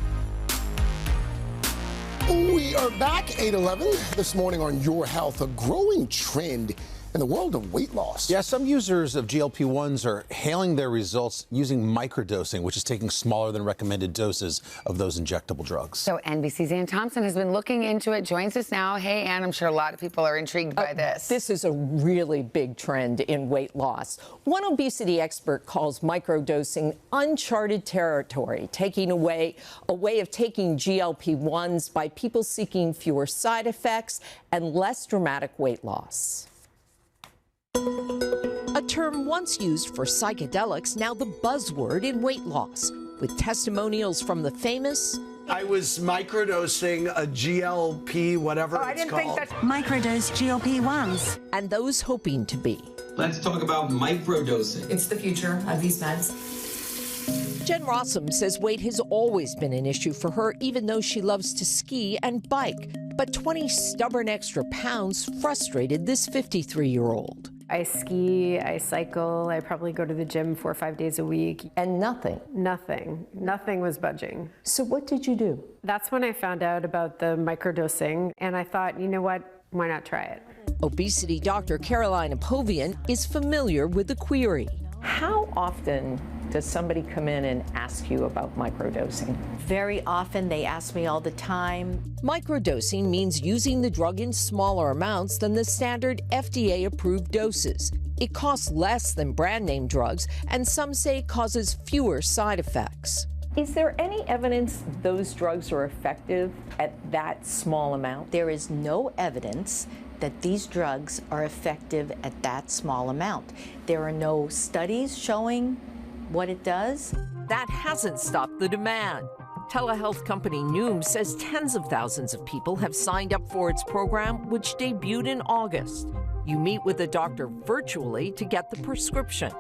S1: We are back 8:11 this morning on Your Health, a growing trend in the world of weight loss.
S24: Yeah, some users of GLP-1s are hailing their results using microdosing, which is taking smaller than recommended doses of those injectable drugs.
S2: So NBC's Ann Thompson has been looking into it, joins us now. Hey, Ann, I'm sure a lot of people are intrigued by this.
S4: This is a really big trend in weight loss. One obesity expert calls microdosing uncharted territory, taking away a way of taking GLP-1s by people seeking fewer side effects and less dramatic weight loss. A term once used for psychedelics, now the buzzword in weight loss, with testimonials from the famous.
S6: I was microdosing a GLP, whatever it's called.
S4: Microdose GLP-1s. And those hoping to be.
S8: Let's talk about microdosing.
S11: It's the future of these meds.
S4: Jen Rossum says weight has always been an issue for her, even though she loves to ski and bike. But 20 stubborn extra pounds frustrated this 53-year-old.
S22: I ski, I cycle, I probably go to the gym 4 or 5 days a week.
S4: And nothing?
S22: Nothing. Nothing was budging.
S4: So what did you do?
S22: That's when I found out about the microdosing, and I thought, you know what, why not try it?
S4: Obesity doctor Caroline Apovian is familiar with the query.
S23: How often does somebody come in and ask you about microdosing?
S25: Very often. They ask me all the time.
S4: Microdosing means using the drug in smaller amounts than the standard FDA-approved doses. It costs less than brand-name drugs, and some say causes fewer side effects.
S23: Is there any evidence those drugs are effective at that small amount?
S25: There is no evidence that these drugs are effective at that small amount. There are no studies showing what it does.
S4: That hasn't stopped the demand. Telehealth company Noom says tens of thousands of people have signed up for its program, which debuted in August. You meet with a doctor virtually to get the prescription.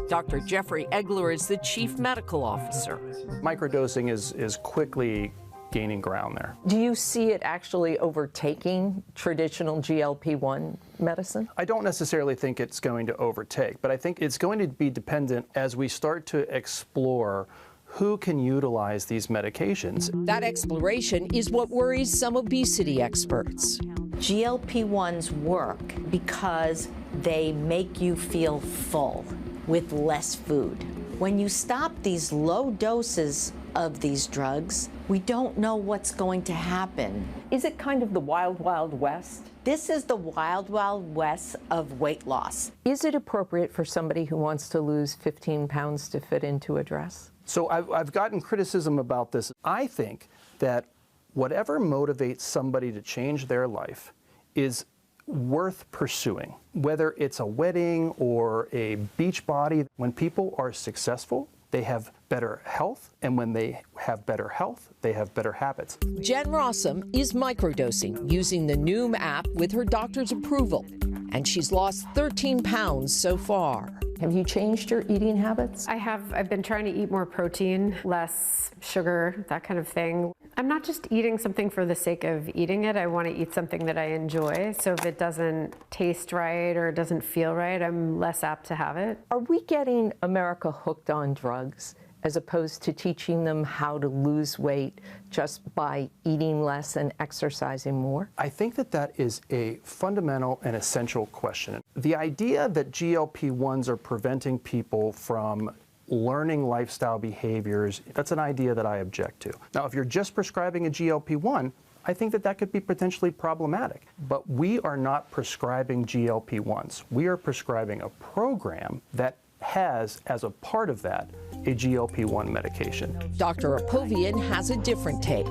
S4: Dr. Jeffrey Egler is the chief medical officer.
S26: Microdosing is quickly gaining ground there.
S23: Do you see it actually overtaking traditional GLP-1 medicine?
S26: I don't necessarily think it's going to overtake, but I think it's going to be dependent as we start to explore who can utilize these medications.
S4: That exploration is what worries some obesity experts.
S25: GLP-1s work because they make you feel full with less food. When you stop these low doses of these drugs, we don't know what's going to happen.
S23: Is it kind of the wild, wild west?
S25: This is the wild, wild west of weight loss.
S23: Is it appropriate for somebody who wants to lose 15 pounds to fit into a dress?
S26: So I've gotten criticism about this. I think that whatever motivates somebody to change their life is worth pursuing. Whether it's a wedding or a beach body, when people are successful, they have better health, and when they have better health, they have better habits.
S4: Jen Rossum is microdosing using the Noom app with her doctor's approval, and she's lost 13 pounds so far.
S23: Have you changed your eating habits?
S22: I have. I've been trying to eat more protein, less sugar, that kind of thing. I'm not just eating something for the sake of eating it. I want to eat something that I enjoy. So if it doesn't taste right or doesn't feel right, I'm less apt to have it.
S23: Are we getting America hooked on drugs as opposed to teaching them how to lose weight just by eating less and exercising more?
S26: I think that is a fundamental and essential question. The idea that GLP-1s are preventing people from learning lifestyle behaviors, that's an idea that I object to. Now, if you're just prescribing a GLP-1, I think that could be potentially problematic. But we are not prescribing GLP-1s. We are prescribing a program that has, as a part of that, a GLP-1 medication.
S4: Dr. Apovian has a different take.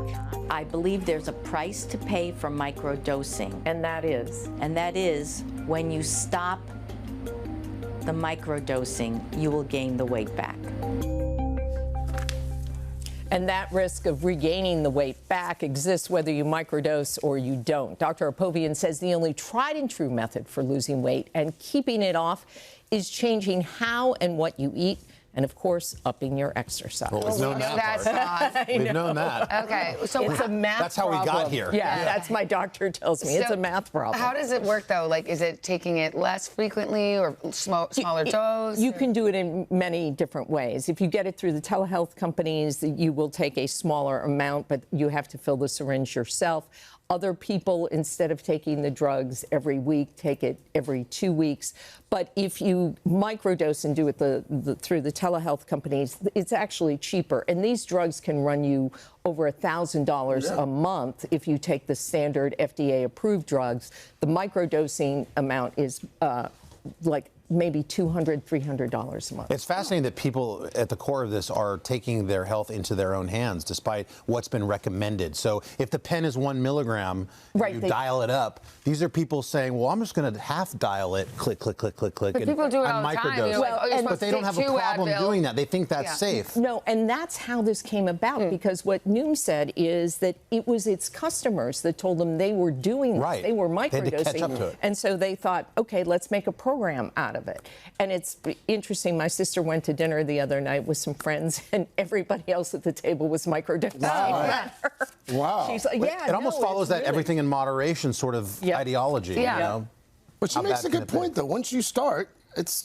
S25: I believe there's a price to pay for microdosing.
S23: And that is?
S25: And that is when you stop the microdosing, you will gain the weight back.
S4: And that risk of regaining the weight back exists whether you microdose or you don't. Dr. Apovian says the only tried and true method for losing weight and keeping it off is changing how and what you eat, and of course, upping your exercise.
S24: Well, we've known that part. We've known that.
S2: Okay, so
S4: it's a math
S24: That's how
S4: problem.
S24: we got here.
S4: Yeah, that's my doctor tells me. It's a math problem.
S2: How does it work, though? Like, is it taking it less frequently or smaller dose?
S4: You can do it in many different ways. If you get it through the telehealth companies, you will take a smaller amount, but you have to fill the syringe yourself.
S23: Other people, instead of taking the drugs every week, take it every 2 weeks. But if you microdose and do it through the telehealth companies, it's actually cheaper. And these drugs can run you over $1,000 a month if you take the standard FDA-approved drugs. The microdosing amount is like maybe $200, $300 a month.
S24: It's fascinating that people at the core of this are taking their health into their own hands, despite what's been recommended. So if the pen is 1 milligram,
S23: right,
S24: you dial it up. These are people saying, well, I'm just going to half dial it, click, click, click, click, click.
S2: But people do it all the time. You know, like,
S24: but they don't have a problem doing that. They think that's safe.
S23: No, and that's how this came about, because what Noom said is that it was its customers that told them they were doing this.
S24: Right.
S23: They were microdosing.
S24: They had to catch up to it.
S23: And so they thought, okay, let's make a program out of it. And it's interesting. My sister went to dinner the other night with some friends, and everybody else at the table was microdosing.
S24: Wow.
S1: Wow.
S23: She's like, yeah,
S24: it almost follows that everything in moderation sort of ideology.
S2: Yeah.
S24: You know?
S1: But she makes a good point, though. Once you start,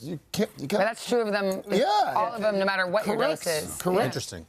S1: you can't.
S2: But that's true of them.
S1: Yeah.
S2: All of them, no matter what your dose is.
S1: Correct.
S24: Interesting.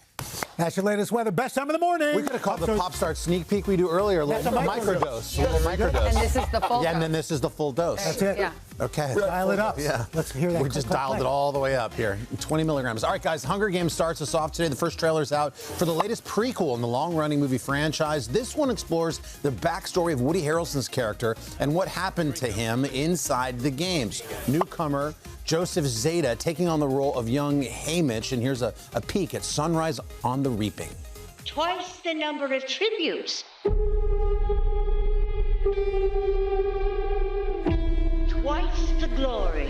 S14: That's your latest weather. Best time of the morning.
S24: We could have called the Pop Start sneak peek we do earlier. A little microdose. A little microdose.
S2: And this is the full dose.
S24: Yeah, and then this is the full dose.
S14: That's it.
S2: Yeah.
S24: Okay.
S14: Dial it up.
S24: Yeah.
S14: Let's hear that.
S24: We just dialed it all the way up here. 20 milligrams. All right, guys, Hunger Games starts us off today. The first trailer's out for the latest prequel in the long-running movie franchise. This one explores the backstory of Woody Harrelson's character and what happened to him inside the games. Newcomer Joseph Zeta taking on the role of young Haymitch, and here's a peek at Sunrise on the Reaping.
S5: Twice the number of tributes. Twice the glory.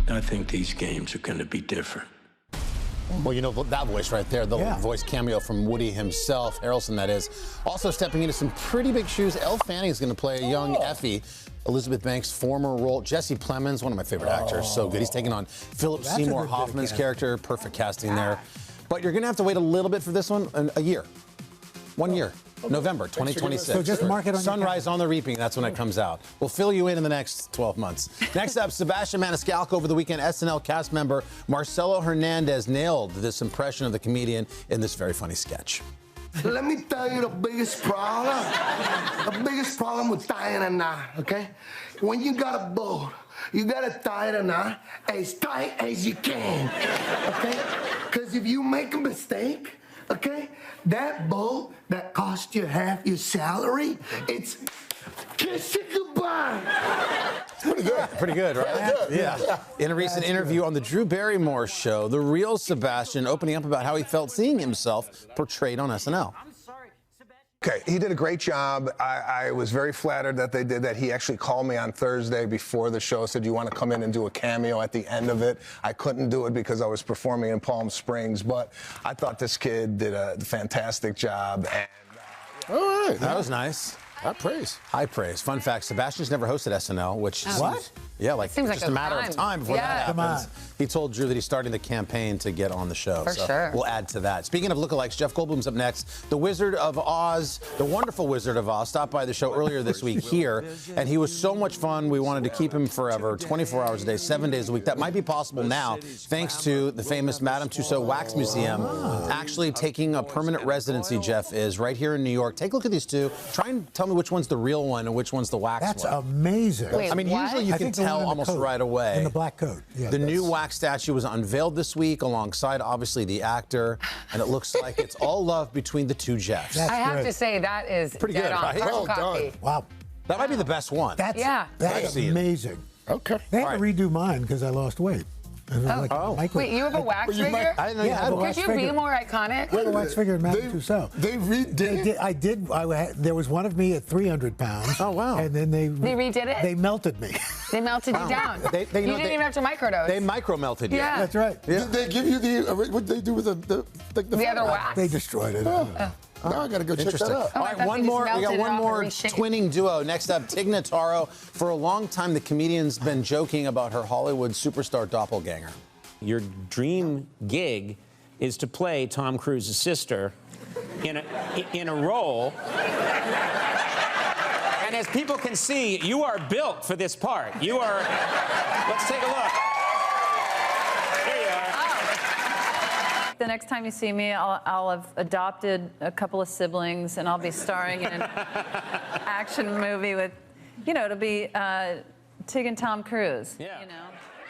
S7: I think these games are going to be different.
S24: Well, you know that voice right there, the voice cameo from Woody himself, Harrelson that is. Also stepping into some pretty big shoes, Elle Fanning is going to play a young Effie, Elizabeth Banks' former role. Jesse Plemons, one of my favorite actors, so good. He's taking on Philip Seymour Hoffman's character, perfect casting there. But you're going to have to wait a little bit for this one, a year. 1 year. November 2026.
S14: So just mark it on
S24: Sunrise on the Reaping, that's when it comes out. We'll fill you in the next 12 months. Next up, Sebastian Maniscalco. Over the weekend, SNL cast member Marcelo Hernandez nailed this impression of the comedian in this very funny sketch.
S9: Let me tell you the biggest problem. The biggest problem with tying a knot, okay? When you got a boat, you gotta tie the knot as tight as you can, okay? Because if you make a mistake, okay, that boat that cost you half your salary, it's kiss it goodbye.
S1: Pretty good.
S24: Pretty good, right? Yeah. In a recent interview on the Drew Barrymore show, the real Sebastian opening up about how he felt seeing himself portrayed on SNL.
S10: Okay, he did a great job. I was very flattered that they did that. He actually called me on Thursday before the show, said, you want to come in and do a cameo at the end of it? I couldn't do it because I was performing in Palm Springs, but I thought this kid did a fantastic job. And,
S1: all right.
S24: That was nice.
S1: High praise.
S24: High praise. Fun fact, Sebastian's never hosted SNL, which
S1: What?
S24: Yeah, like
S2: Seems
S24: just
S2: like
S24: a
S2: a
S24: matter
S2: time.
S24: of time before that
S2: Come
S24: happens. He told Drew that he's starting the campaign to get on the show.
S2: For
S24: so
S2: sure.
S24: We'll add to that. Speaking of lookalikes, Jeff Goldblum's up next. The Wizard of Oz, the wonderful Wizard of Oz, stopped by the show earlier this week here, and he was so much fun. We wanted to keep him forever, 24 hours a day, 7 days a week. That might be possible now, thanks to the famous Madame Tussauds Wax Museum actually taking a permanent residency, Jeff is, right here in New York. Take a look at these two. Try and tell me which one's the real one and which one's the wax
S14: That's
S24: one.
S14: amazing.
S2: Wait,
S24: I mean,
S2: what?
S24: usually you
S14: I
S24: can
S14: think the one
S24: tell
S14: in the
S24: almost
S14: coat.
S24: right away.
S14: In the black coat. Yeah,
S24: The new wax statue was unveiled this week alongside, obviously, the actor, and it looks like it's all love between the two Jeffs.
S2: I have to say that is
S24: Pretty
S2: dead
S24: good,
S2: on.
S24: right?
S2: Carbon
S24: Well
S2: copy.
S24: done.
S14: Wow.
S24: That might be the best one.
S14: That's
S2: Yeah.
S24: I've
S14: that's
S24: seen it.
S14: amazing.
S1: Okay.
S14: They had
S24: All
S14: to redo mine because I lost weight. It was like a micro-
S2: Wait, you have a wax
S1: you
S2: figure?
S24: I didn't know you
S14: Yeah,
S24: had
S14: the
S24: one.
S14: wax
S2: Could you be
S14: figure.
S2: more iconic?
S14: I have a wax figure in Madame Tussauds.
S1: They redid
S14: I did. There was one of me at 300 pounds.
S24: Oh, wow.
S14: And then they
S2: redid it?
S14: They melted me.
S2: They melted you down.
S24: They-
S2: you
S24: know,
S2: didn't
S24: they-
S2: even have to microdose.
S24: They micro-melted you.
S2: Yeah.
S14: That's right.
S1: Did they give you the? What did they do with the
S2: other wax.
S14: They destroyed it.
S1: Now I gotta go check that
S24: Interesting.
S1: out.
S2: Oh,
S24: All
S2: I
S24: right,
S2: thought
S24: one
S2: they just
S24: more. We got
S2: melted it
S24: one
S2: off
S24: more
S2: and reshape it.
S24: twinning duo. Next up, Tig Notaro. For a long time, the comedian's been joking about her Hollywood superstar doppelganger.
S11: Your dream gig is to play Tom Cruise's sister in a role. And as people can see, you are built for this part. You are. Let's take a look. Here you are.
S12: The next time you see me, I'll have adopted a couple of siblings, and I'll be starring in an action movie with, it'll be Tig and Tom Cruise.
S11: Yeah.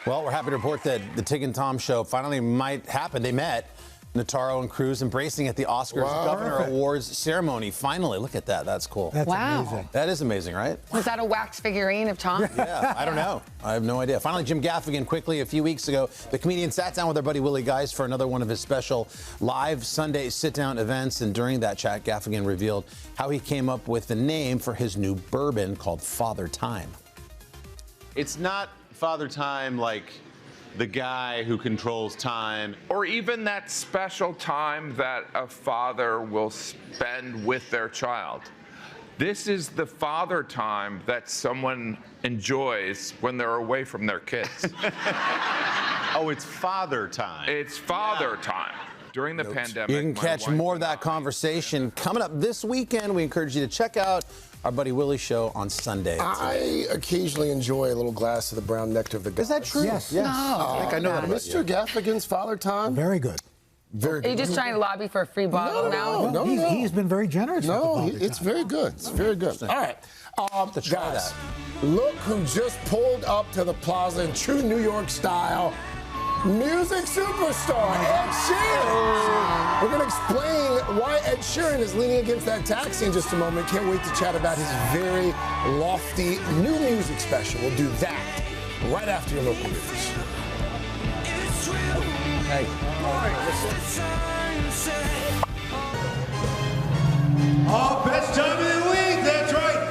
S24: Well, we're happy to report that the Tig and Tom show finally might happen. They met. Notaro and Cruise embracing at the Oscars Governor Awards ceremony. Finally, look at that. That's cool.
S14: That's amazing.
S24: That is amazing, right?
S2: Was that a wax figurine of Tom?
S24: Yeah, I don't know. I have no idea. Finally, Jim Gaffigan, quickly, a few weeks ago, the comedian sat down with our buddy Willie Geist for another one of his special live Sunday sit-down events. And during that chat, Gaffigan revealed how he came up with the name for his new bourbon called Father Time.
S13: It's not Father Time like the guy who controls time.
S15: Or even that special time that a father will spend with their child. This is the father time that someone enjoys when they're away from their kids.
S13: Oh, it's father time.
S15: It's father time. During the pandemic.
S24: You can catch more of that conversation coming up this weekend. We encourage you to check out our buddy Willie's show on Sunday.
S1: I occasionally enjoy a little glass of the brown nectar of the gods.
S24: Is that true?
S14: Yes.
S24: Yes.
S2: No.
S24: I think I know that about
S1: Mr. Gaffigan's Father Time.
S14: Very good.
S1: Very
S2: Are
S1: good.
S2: you just trying to lobby for a free bottle now?
S1: No,
S14: He's been very generous.
S1: No, it's very good. It's very good. All right. Guys, look who just pulled up to the plaza in true New York style. Music superstar Ed Sheeran. We're going to explain why Ed Sheeran is leaning against that taxi in just a moment. Can't wait to chat about his very lofty new music special. We'll do that right after your local news.
S24: Hey.
S16: Oh, best time of the week, that's right.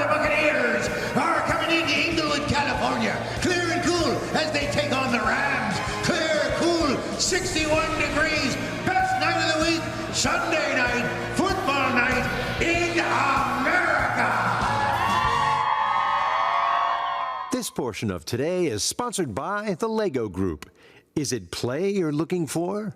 S16: The Buccaneers are coming into Inglewood, California. Clear and cool as they take on the Rams. Clear, cool, 61 degrees. Best night of the week, Sunday night, football night in America.
S17: This portion of today is sponsored by the Lego Group. Is it play you're looking for?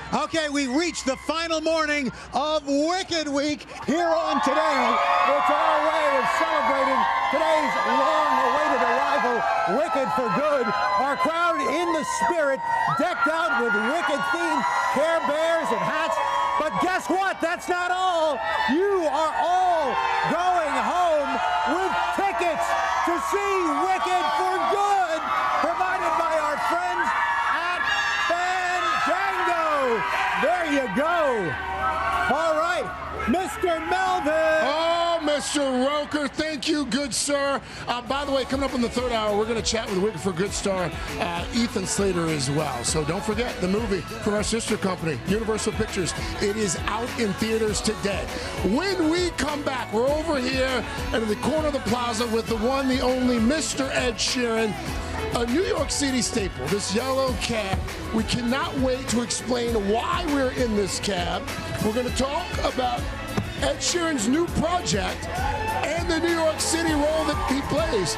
S14: Okay, we reached the final morning of Wicked Week here on Today. It's our way of celebrating today's long-awaited arrival, Wicked for Good. Our crowd in the spirit, decked out with Wicked-themed Care Bears and hats. But guess what? That's not all. You are all going home with tickets to see Wicked for Good, provided by our friends at Fandango. There you go. All right, Mr. Melvin.
S1: Oh, Mr. Roker, thank you, good sir. By the way, coming up in the third hour, we're going to chat with Wicked for Good star Ethan Slater as well. So don't forget the movie from our sister company, Universal Pictures. It is out in theaters today. When we come back, we're over here in the corner of the plaza with the one, the only Mr. Ed Sheeran. A New York City staple, this yellow cab. We cannot wait to explain why we're in this cab. We're going to talk about Ed Sheeran's new project and the New York City role that he plays.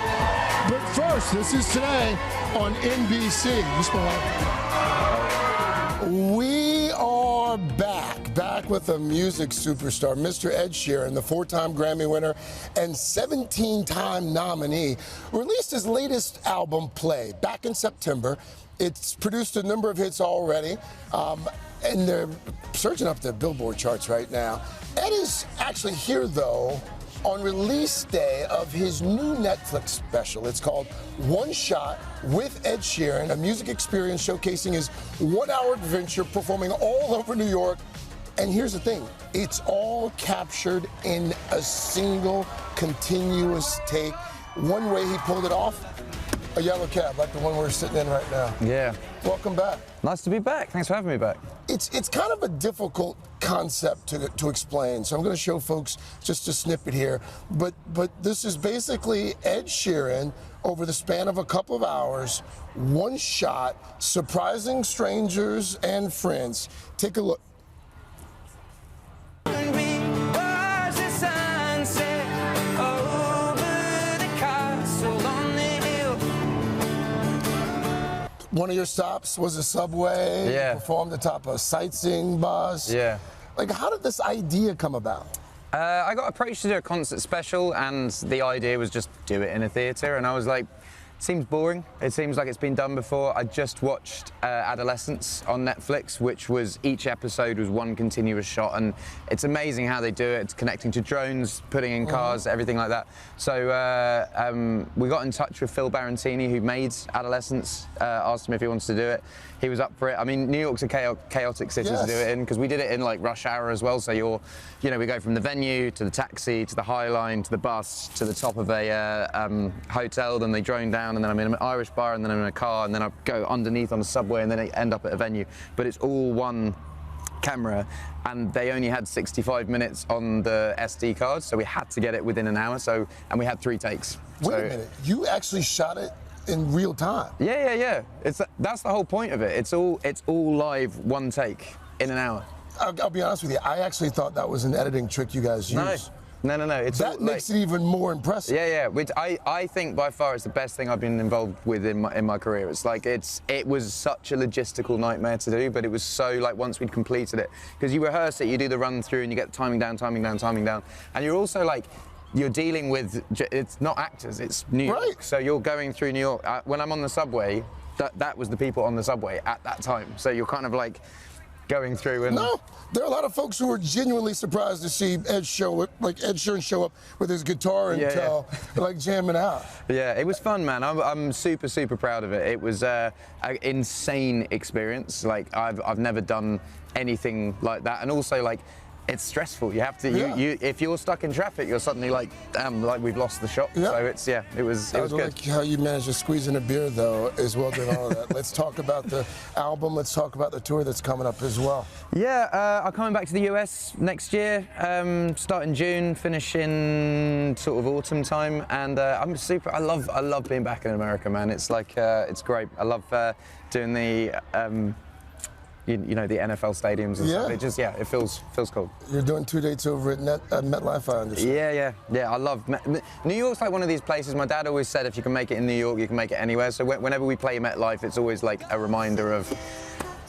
S1: But first, this is Today on NBC. We are back with a music superstar, Mr. Ed Sheeran, the 4-time Grammy winner and 17-time nominee, released his latest album, Play, back in September. It's produced a number of hits already, and they're surging up the Billboard charts right now. Ed is actually here, though, on release day of his new Netflix special. It's called One Shot with Ed Sheeran, a music experience showcasing his one-hour adventure performing all over New York. And here's the thing, it's all captured in a single continuous take. One way he pulled it off, a yellow cab like the one we're sitting in right now.
S18: Yeah.
S1: Welcome back.
S18: Nice to be back. Thanks for having me back.
S1: It's kind of a difficult concept to explain, so I'm going to show folks just a snippet here. But this is basically Ed Sheeran over the span of a couple of hours, one shot, surprising strangers and friends. Take a look. One of your stops was a subway.
S18: Yeah.
S1: You performed atop a sightseeing bus.
S18: Yeah.
S1: Like, how did this idea come about?
S18: I got approached to do a concert special, and the idea was just do it in a theatre, and I was like, seems boring. It seems like it's been done before. I just watched Adolescence on Netflix, which was, each episode was one continuous shot, and it's amazing how they do it. It's connecting to drones, putting in cars, everything like that. So we got in touch with Phil Barantini, who made Adolescence, asked him if he wants to do it. He was up for it. I mean, New York's a chaotic city to do it in, because we did it in like rush hour as well. So we go from the venue to the taxi to the High Line to the bus to the top of a hotel. Then they drone down, and then I'm in an Irish bar, and then I'm in a car, and then I go underneath on a subway, and then I end up at a venue. But it's all one camera, and they only had 65 minutes on the SD card, so we had to get it within an hour. And we had 3 takes.
S1: Wait a minute, you actually shot it in real time?
S18: Yeah. That's the whole point of it. It's all live, one take in an hour.
S1: I'll be honest with you. I actually thought that was an editing trick you guys used.
S18: No.
S1: That makes it even more impressive.
S18: Yeah. Which I think by far it's the best thing I've been involved with in my career. It's like it was such a logistical nightmare to do, but it was so like once we'd completed it, because you rehearse it, you do the run through, and you get timing down, and you're also like, you're dealing with, it's not actors, it's New York. Right. So you're going through New York. When I'm on the subway, that was the people on the subway at that time. So you're kind of like going through and...
S1: No, there are a lot of folks who were genuinely surprised to see Ed Sheeran show up with his guitar and like jamming out.
S18: Yeah, it was fun, man. I'm super, super proud of it. It was an insane experience. Like, I've never done anything like that. And also, like, it's stressful. You have to, if you're stuck in traffic, you're suddenly like, damn, like we've lost the shot. So it was good.
S1: Like how you managed to squeeze in a beer, though, as well doing all of that. Let's talk about the album. Let's talk about the tour that's coming up as well.
S18: Yeah, I'm coming back to the US next year, start in June, finish in sort of autumn time, and I love being back in America, man. It's like, it's great. I love doing the, the NFL stadiums and stuff. It just, it feels cool.
S1: You're doing 2 dates over at MetLife, I understand.
S18: Yeah. I love New York's like one of these places. My dad always said if you can make it in New York, you can make it anywhere. So whenever we play MetLife, it's always like a reminder of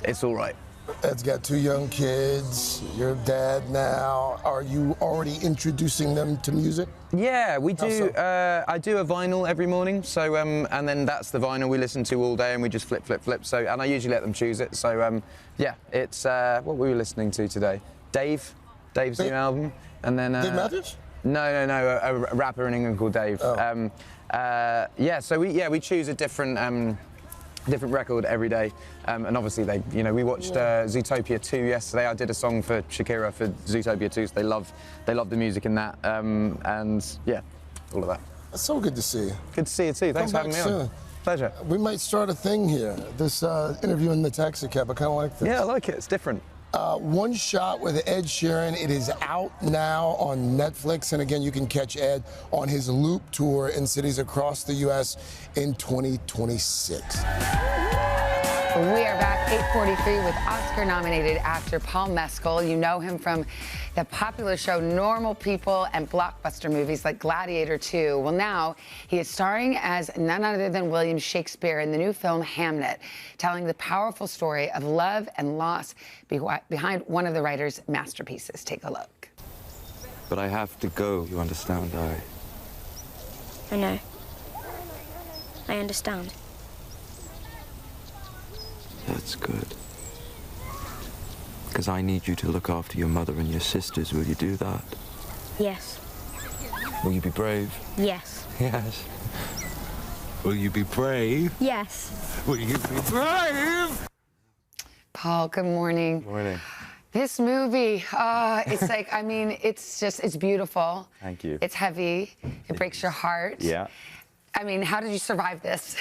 S18: it's all right.
S1: Ed's got 2 young kids. You're a dad now. Are you already introducing them to music?
S18: Yeah, we do. I do a vinyl every morning. So and then that's the vinyl we listen to all day, and we just flip. So and I usually let them choose it. So it's what were we listening to today? Dave's new album, and then
S1: Dave Matthews?
S18: No, a rapper in England called Dave.
S1: Oh.
S18: So we choose a different record every day, and obviously we watched Zootopia 2 yesterday. I did a song for Shakira for Zootopia 2, so they love the music in that, and all of that.
S1: It's so good to see you.
S18: Good to see you too. Thanks for having me on. Pleasure.
S1: We might start a thing here. This interview in the taxi cab. I kind of like this.
S18: Yeah, I like it. It's different.
S1: One Shot with Ed Sheeran. It is out now on Netflix. And again, you can catch Ed on his Loop tour in cities across the U.S. in 2026.
S2: We are back 8:43 with Oscar-nominated actor Paul Mescal. You know him from the popular show Normal People and blockbuster movies like Gladiator 2. Well, now he is starring as none other than William Shakespeare in the new film Hamlet, telling the powerful story of love and loss behind one of the writer's masterpieces. Take a look.
S3: But I have to go, you understand?
S6: I know. I understand.
S3: That's good. Because I need you to look after your mother and your sisters. Will you do that?
S6: Yes.
S3: Will you be brave?
S6: Yes.
S3: Yes. Will you be brave?
S6: Yes.
S3: Will you be brave?
S2: Paul, good morning.
S3: Good morning.
S2: This movie, it's like, I mean, it's beautiful.
S3: Thank you.
S2: It's heavy. It breaks your heart.
S3: Yeah.
S2: I mean, how did you survive this?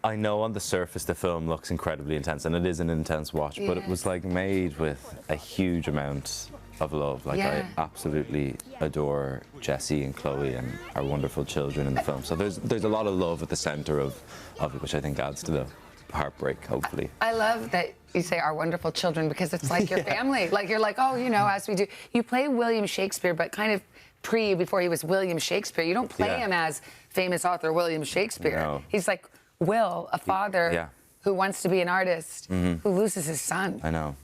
S3: I know on the surface the film looks incredibly intense, and it is an intense watch, but it was like made with a huge amount of love. Like I absolutely adore Jesse and Chloe and our wonderful children in the film. So there's a lot of love at the center of it, which I think adds to the heartbreak, hopefully.
S2: I love that you say our wonderful children, because it's like your family. Like you're like, oh, as we do. You play William Shakespeare, but kind of before he was William Shakespeare. You don't play him as famous author William Shakespeare.
S3: No.
S2: He's like Will, a father who wants to be an artist, who loses his son.
S3: I know.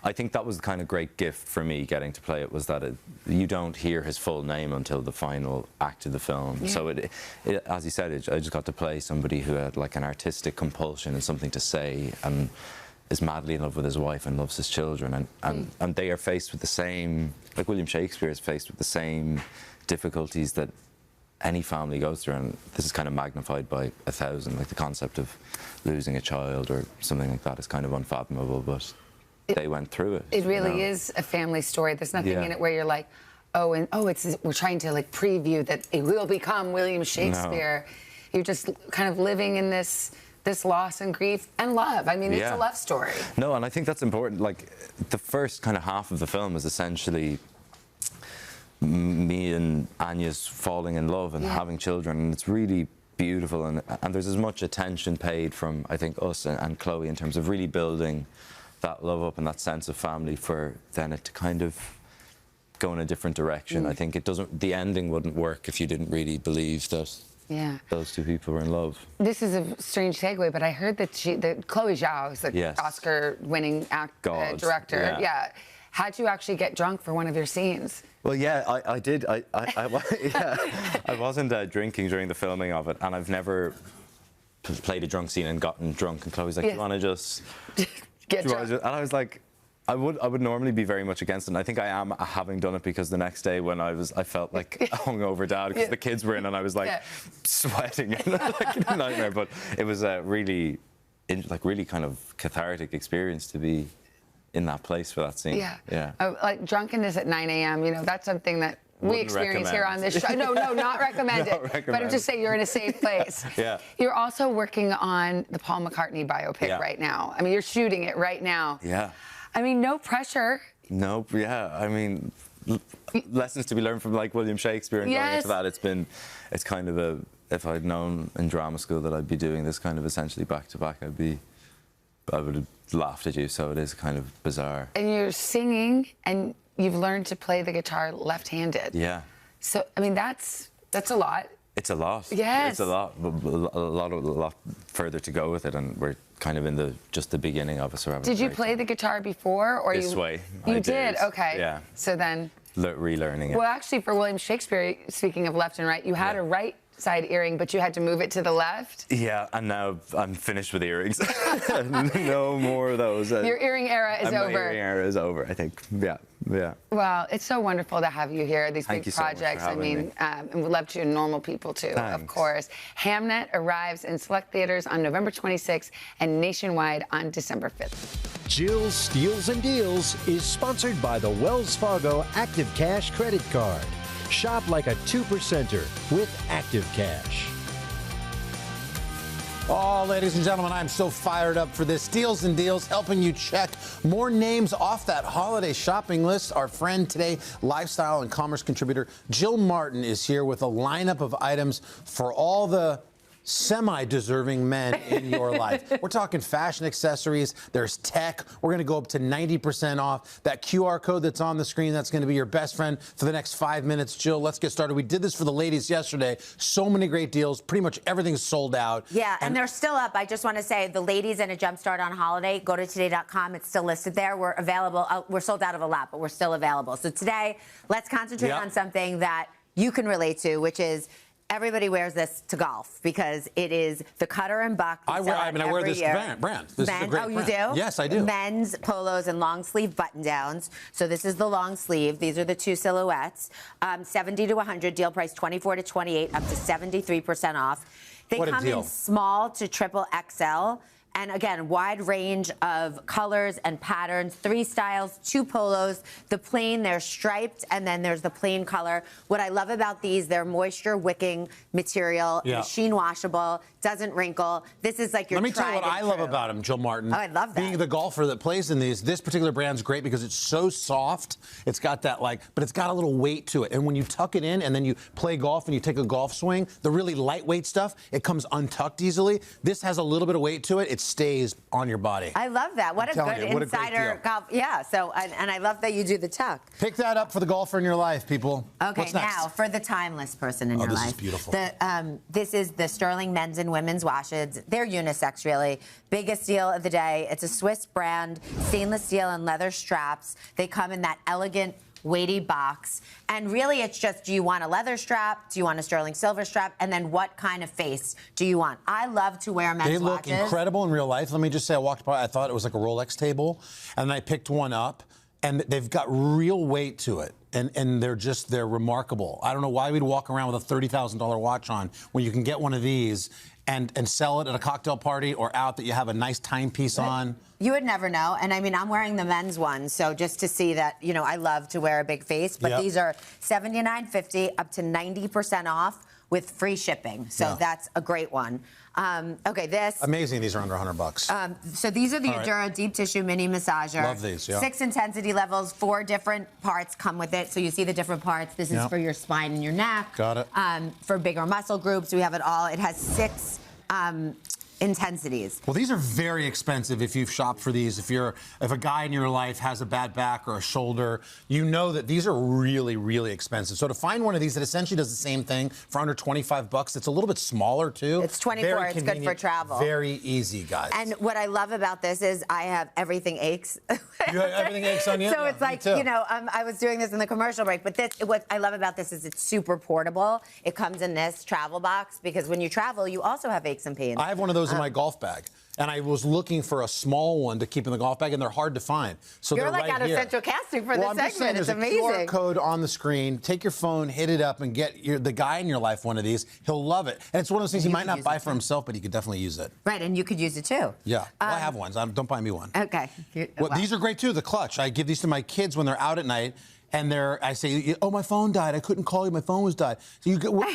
S3: I think that was the kind of great gift for me getting to play it, was that you don't hear his full name until the final act of the film.
S2: Yeah.
S3: So as you said, I just got to play somebody who had like an artistic compulsion and something to say, and is madly in love with his wife and loves his children, and they are faced with the same, like William Shakespeare is faced with the same difficulties that any family goes through, and this is kind of magnified by 1,000. Like the concept of losing a child or something like that is kind of unfathomable, but they went through it.
S2: It really is a family story. There's nothing in it where you're like, we're trying to like preview that it will become William Shakespeare. No. You're just kind of living in this loss and grief and love. I mean, it's a love story.
S3: No, and I think that's important. Like, the first kind of half of the film is essentially me and Anya's falling in love and having children, and it's really beautiful, and there's as much attention paid from, I think, us and Chloe in terms of really building that love up and that sense of family for then it to kind of go in a different direction. I think the ending wouldn't work if you didn't really believe that those two people were in love.
S2: This is a strange segue, but I heard that Chloe Zhao is the Oscar-winning director. Yeah. How'd you actually get drunk for one of your scenes?
S3: Well, yeah, I did. I wasn't drinking during the filming of it, and I've never played a drunk scene and gotten drunk. And Chloe's like, "Do you want to just
S2: get drunk?"
S3: And I was like, I would normally be very much against it, and I think I am, having done it, because the next day when I felt like a hungover dad because the kids were in, and I was like sweating and like a nightmare. But it was a really kind of cathartic experience to be in that place for that scene. Yeah.
S2: Like drunkenness at 9 a.m. You know, that's something that we experience here on this show. No, not recommended. But I'm just saying you're in a safe place. You're also working on the Paul McCartney biopic right now. I mean, you're shooting it right now.
S3: Yeah.
S2: I mean, no pressure.
S3: Nope. Yeah. I mean, lessons to be learned from like William Shakespeare and going into that. It's kind of if I'd known in drama school that I'd be doing this kind of essentially back to back, I would have laughed at you. So it is kind of bizarre. And you're singing, and you've learned to play the guitar left-handed. Yeah. So I mean, that's a lot. It's a lot. Yes. It's a lot further to go with it, and we're kind of in just the beginning of it. So did you play the guitar before, or this way? You did. Okay. Yeah. So then relearning it. Well, actually, for William Shakespeare, speaking of left and right, you had a right side earring, but you had to move it to the left. Yeah, and now I'm finished with earrings. No more of those. Your earring era is over. My earring era is over, I think. Yeah. Well, it's so wonderful to have you here. These big projects. I mean, and we love to normal people too, of course. Hamnet arrives in select theaters on November 26th and nationwide on December 5th.
S17: Jill's Steals and Deals is sponsored by the Wells Fargo Active Cash credit card. Shop like a 2%er with Active Cash.
S24: Oh, ladies and gentlemen, I'm so fired up for this. Steals and Deals, helping you check more names off that holiday shopping list. Our friend today, lifestyle and commerce contributor Jill Martin, is here with a lineup of items for all the semi-deserving men in your life. We're talking fashion accessories. There's tech. We're going to go up to 90% off. That QR code that's on the screen, that's going to be your best friend for the next 5 minutes. Jill, let's get started. We did this for the ladies yesterday. So many great deals. Pretty much everything's sold out.
S8: Yeah, and they're still up. I just want to say the ladies and a jumpstart on holiday. Go to today.com. It's still listed there. We're available. We're sold out of a lot, but we're still available. So today, let's concentrate on something that you can relate to, which is everybody wears this to golf because it is the Cutter and Buck. I wear this brand. This is a great brand. You do? Yes, I do. Men's polos and long sleeve button downs. So this is the long sleeve. These are the two silhouettes. 70 to 100, deal price 24 to 28, up to 73% off. They come in small to triple XL. And again, wide range of colors and patterns, 3 styles, 2 polos, the plain, they're striped, and then there's the plain color. What I love about these, they're moisture wicking material, machine washable, doesn't wrinkle. This is like your
S24: Let me tell you what I love about them, Jill Martin.
S8: Oh, I love that.
S24: Being the golfer that plays in these, this particular brand's great because it's so soft. It's got that but it's got a little weight to it. And when you tuck it in and then you play golf and you take a golf swing, the really lightweight stuff, it comes untucked easily. This has a little bit of weight to it. It's stays on your body.
S8: I love that. What a
S24: telling
S8: good
S24: you, what a great
S8: insider
S24: deal.
S8: golf. Yeah. So, and I love that you do the tuck.
S24: Pick that up for the golfer in your life, people.
S8: Okay,
S24: What's next?
S8: now for the timeless person in your
S24: this
S8: life.
S24: is beautiful.
S8: This is the Sterling men's and women's washes. They're unisex, really. Biggest deal of the day. It's a Swiss brand, stainless steel and leather straps. They come in that elegant, weighty box. And really, it's just, do you want a leather strap? Do you want a sterling silver strap? And then what kind of face do you want? I love to wear men's
S24: They look
S8: watches.
S24: incredible in real life. Let me just say, I walked by, I thought it was like a Rolex table, and I picked one up, and they've got real weight to it. And they're remarkable. I don't know why we'd walk around with a $30,000 watch on when you can get one of these and sell it at a cocktail party or out that you have a nice timepiece on.
S8: You would never know. And I mean, I'm wearing the men's one, so just to see that, you know, I love to wear a big face. But
S24: Yep.
S8: these are $79.50 up to 90% off with free shipping. So that's a great one. Okay, this.
S24: Amazing, these are under $100.
S8: So these are the
S24: All right.
S8: Adura Deep Tissue Mini Massager.
S24: Love these, yeah.
S8: 6 intensity levels, 4 different parts come with it. So you see the different parts. This is
S24: Yep.
S8: for your spine and your neck.
S24: Got it.
S8: For bigger muscle groups, we have it all. It has 6 intensities.
S24: Well, these are very expensive if you've shopped for these. If a guy in your life has a bad back or a shoulder, you know that these are really, really expensive. So to find one of these that essentially does the same thing for under $25, it's a little bit smaller too.
S8: It's 24.
S24: Very
S8: It's good for
S24: convenient,
S8: travel.
S24: Very easy, guys.
S8: And what I love about this is I have everything aches.
S24: You have everything aches on you?
S8: So
S24: Yeah,
S8: it's
S24: me
S8: like,
S24: too.
S8: you know, I was doing this in the commercial break, but what I love about this is it's super portable. It comes in this travel box because when you travel, you also have aches and pains.
S24: I have one of those in my golf bag, and I was looking for a small one to keep in the golf bag, and they're hard to find. So
S8: You're
S24: they're
S8: like
S24: right
S8: out of
S24: here.
S8: central casting for
S24: Well,
S8: this
S24: I'm just saying,
S8: segment. It's
S24: there's a QR
S8: amazing.
S24: code on the screen. Take your phone, hit it up, and get the guy in your life one of these. He'll love it. And it's one of those things he might not buy for himself, but he could definitely use it.
S8: Right, and you could use it too.
S24: Yeah, well, I have ones. Don't buy me one.
S8: Okay.
S24: Well, these are great too. The clutch. I give these to my kids when they're out at night. And I say, oh, my phone died. I couldn't call you. My phone was died. So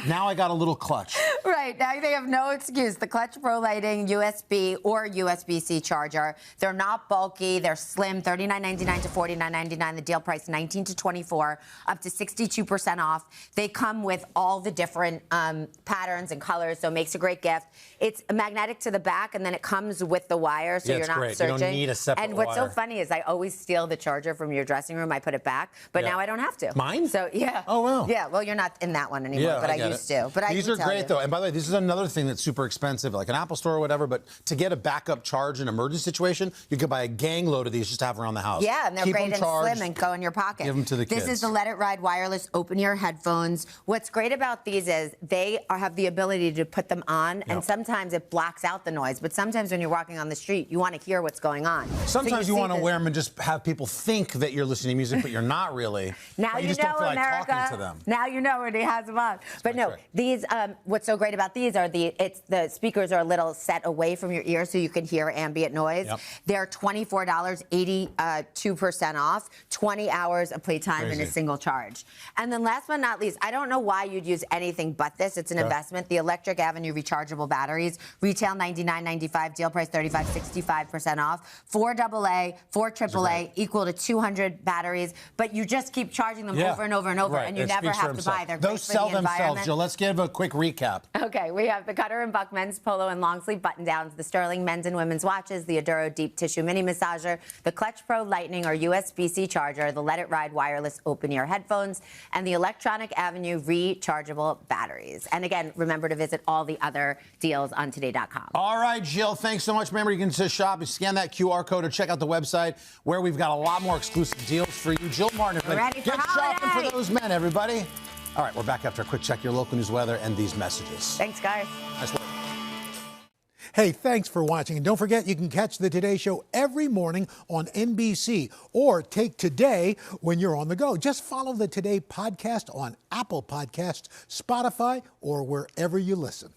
S24: now I got a little clutch.
S8: Right, now they have no excuse. The Clutch Pro Lighting USB or USB-C charger. They're not bulky. They're slim, $39.99 to $49.99. The deal price, $19 to $24, up to 62% off. They come with all the different patterns and colors, so it makes a great gift. It's magnetic to the back, and then it comes with the wire, so
S24: Yeah,
S8: you're
S24: it's
S8: not
S24: great.
S8: searching.
S24: You don't need a separate
S8: And what's so
S24: wire.
S8: funny is I always steal the charger from your dressing room. I put it back, but
S24: Yeah.
S8: now I don't have to.
S24: Mine?
S8: So, yeah.
S24: Oh, wow.
S8: Yeah, well, you're not in that one anymore, but I
S24: get
S8: used
S24: it.
S8: to. But
S24: These
S8: I
S24: are
S8: can tell
S24: great,
S8: you.
S24: though. And by the way, this is another thing that's super expensive, like an Apple Store or whatever. But to get a backup charge in an emergency situation, you could buy a gang load of these just to have around the house.
S8: Yeah, and they're
S24: Keep
S8: great
S24: them
S8: and
S24: charged.
S8: slim and go in your pocket.
S24: Give them to the
S8: This
S24: kids.
S8: is the Let It Ride wireless open-ear headphones. What's great about these is they have the ability to put them on, and sometimes it blocks out the noise. But sometimes when you're walking on the street, you want to hear what's going on.
S24: Sometimes
S8: So
S24: you
S8: see
S24: want to
S8: this-
S24: wear them and just have people think that you're listening to music, but you're not really.
S8: Now
S24: But
S8: you
S24: just
S8: know,
S24: don't feel
S8: America.
S24: like talking to them.
S8: Now you know when he has them on. But no, these. What's so great about these are the speakers are a little set away from your ear, so you can hear ambient noise.
S24: Yep.
S8: They're $24, 82% off, 20 hours of playtime in a
S24: Crazy.
S8: single charge. And then last but not least, I don't know why you'd use anything but this. It's an
S24: Okay.
S8: investment. The Electric Avenue rechargeable batteries, retail $99.95, deal price $35, 65% off. 4 AA, 4 AAA, equal to 200 batteries. But you just keep charging them over and over and over,
S24: Right.
S8: and you
S24: It
S8: never
S24: speaks for
S8: have to buy.
S24: himself.
S8: They're
S24: Those
S8: great
S24: sell
S8: for the
S24: themselves,
S8: environment.
S24: Jill. Let's give a quick recap.
S8: Okay, we have the Cutter and Buck men's polo and long sleeve button downs, the Sterling men's and women's watches, the Aduro Deep Tissue Mini Massager, the Clutch Pro Lightning or USB-C charger, the Let It Ride wireless open ear headphones, and the Electronic Avenue rechargeable batteries. And again, remember to visit all the other deals on today.com.
S24: All right, Jill, thanks so much. Remember, you can just shop, you scan that QR code or check out the website where we've got a lot more exclusive deals for you. Jill Martin,
S8: Ready for
S24: get shopping
S8: holiday.
S24: for those men, everybody. All right, we're back after a quick check your local news weather and these messages.
S8: Thanks, guys.
S24: Nice work.
S14: Hey, thanks for watching. And don't forget, you can catch the Today Show every morning on NBC or take Today when you're on the go. Just follow the Today podcast on Apple Podcasts, Spotify, or wherever you listen.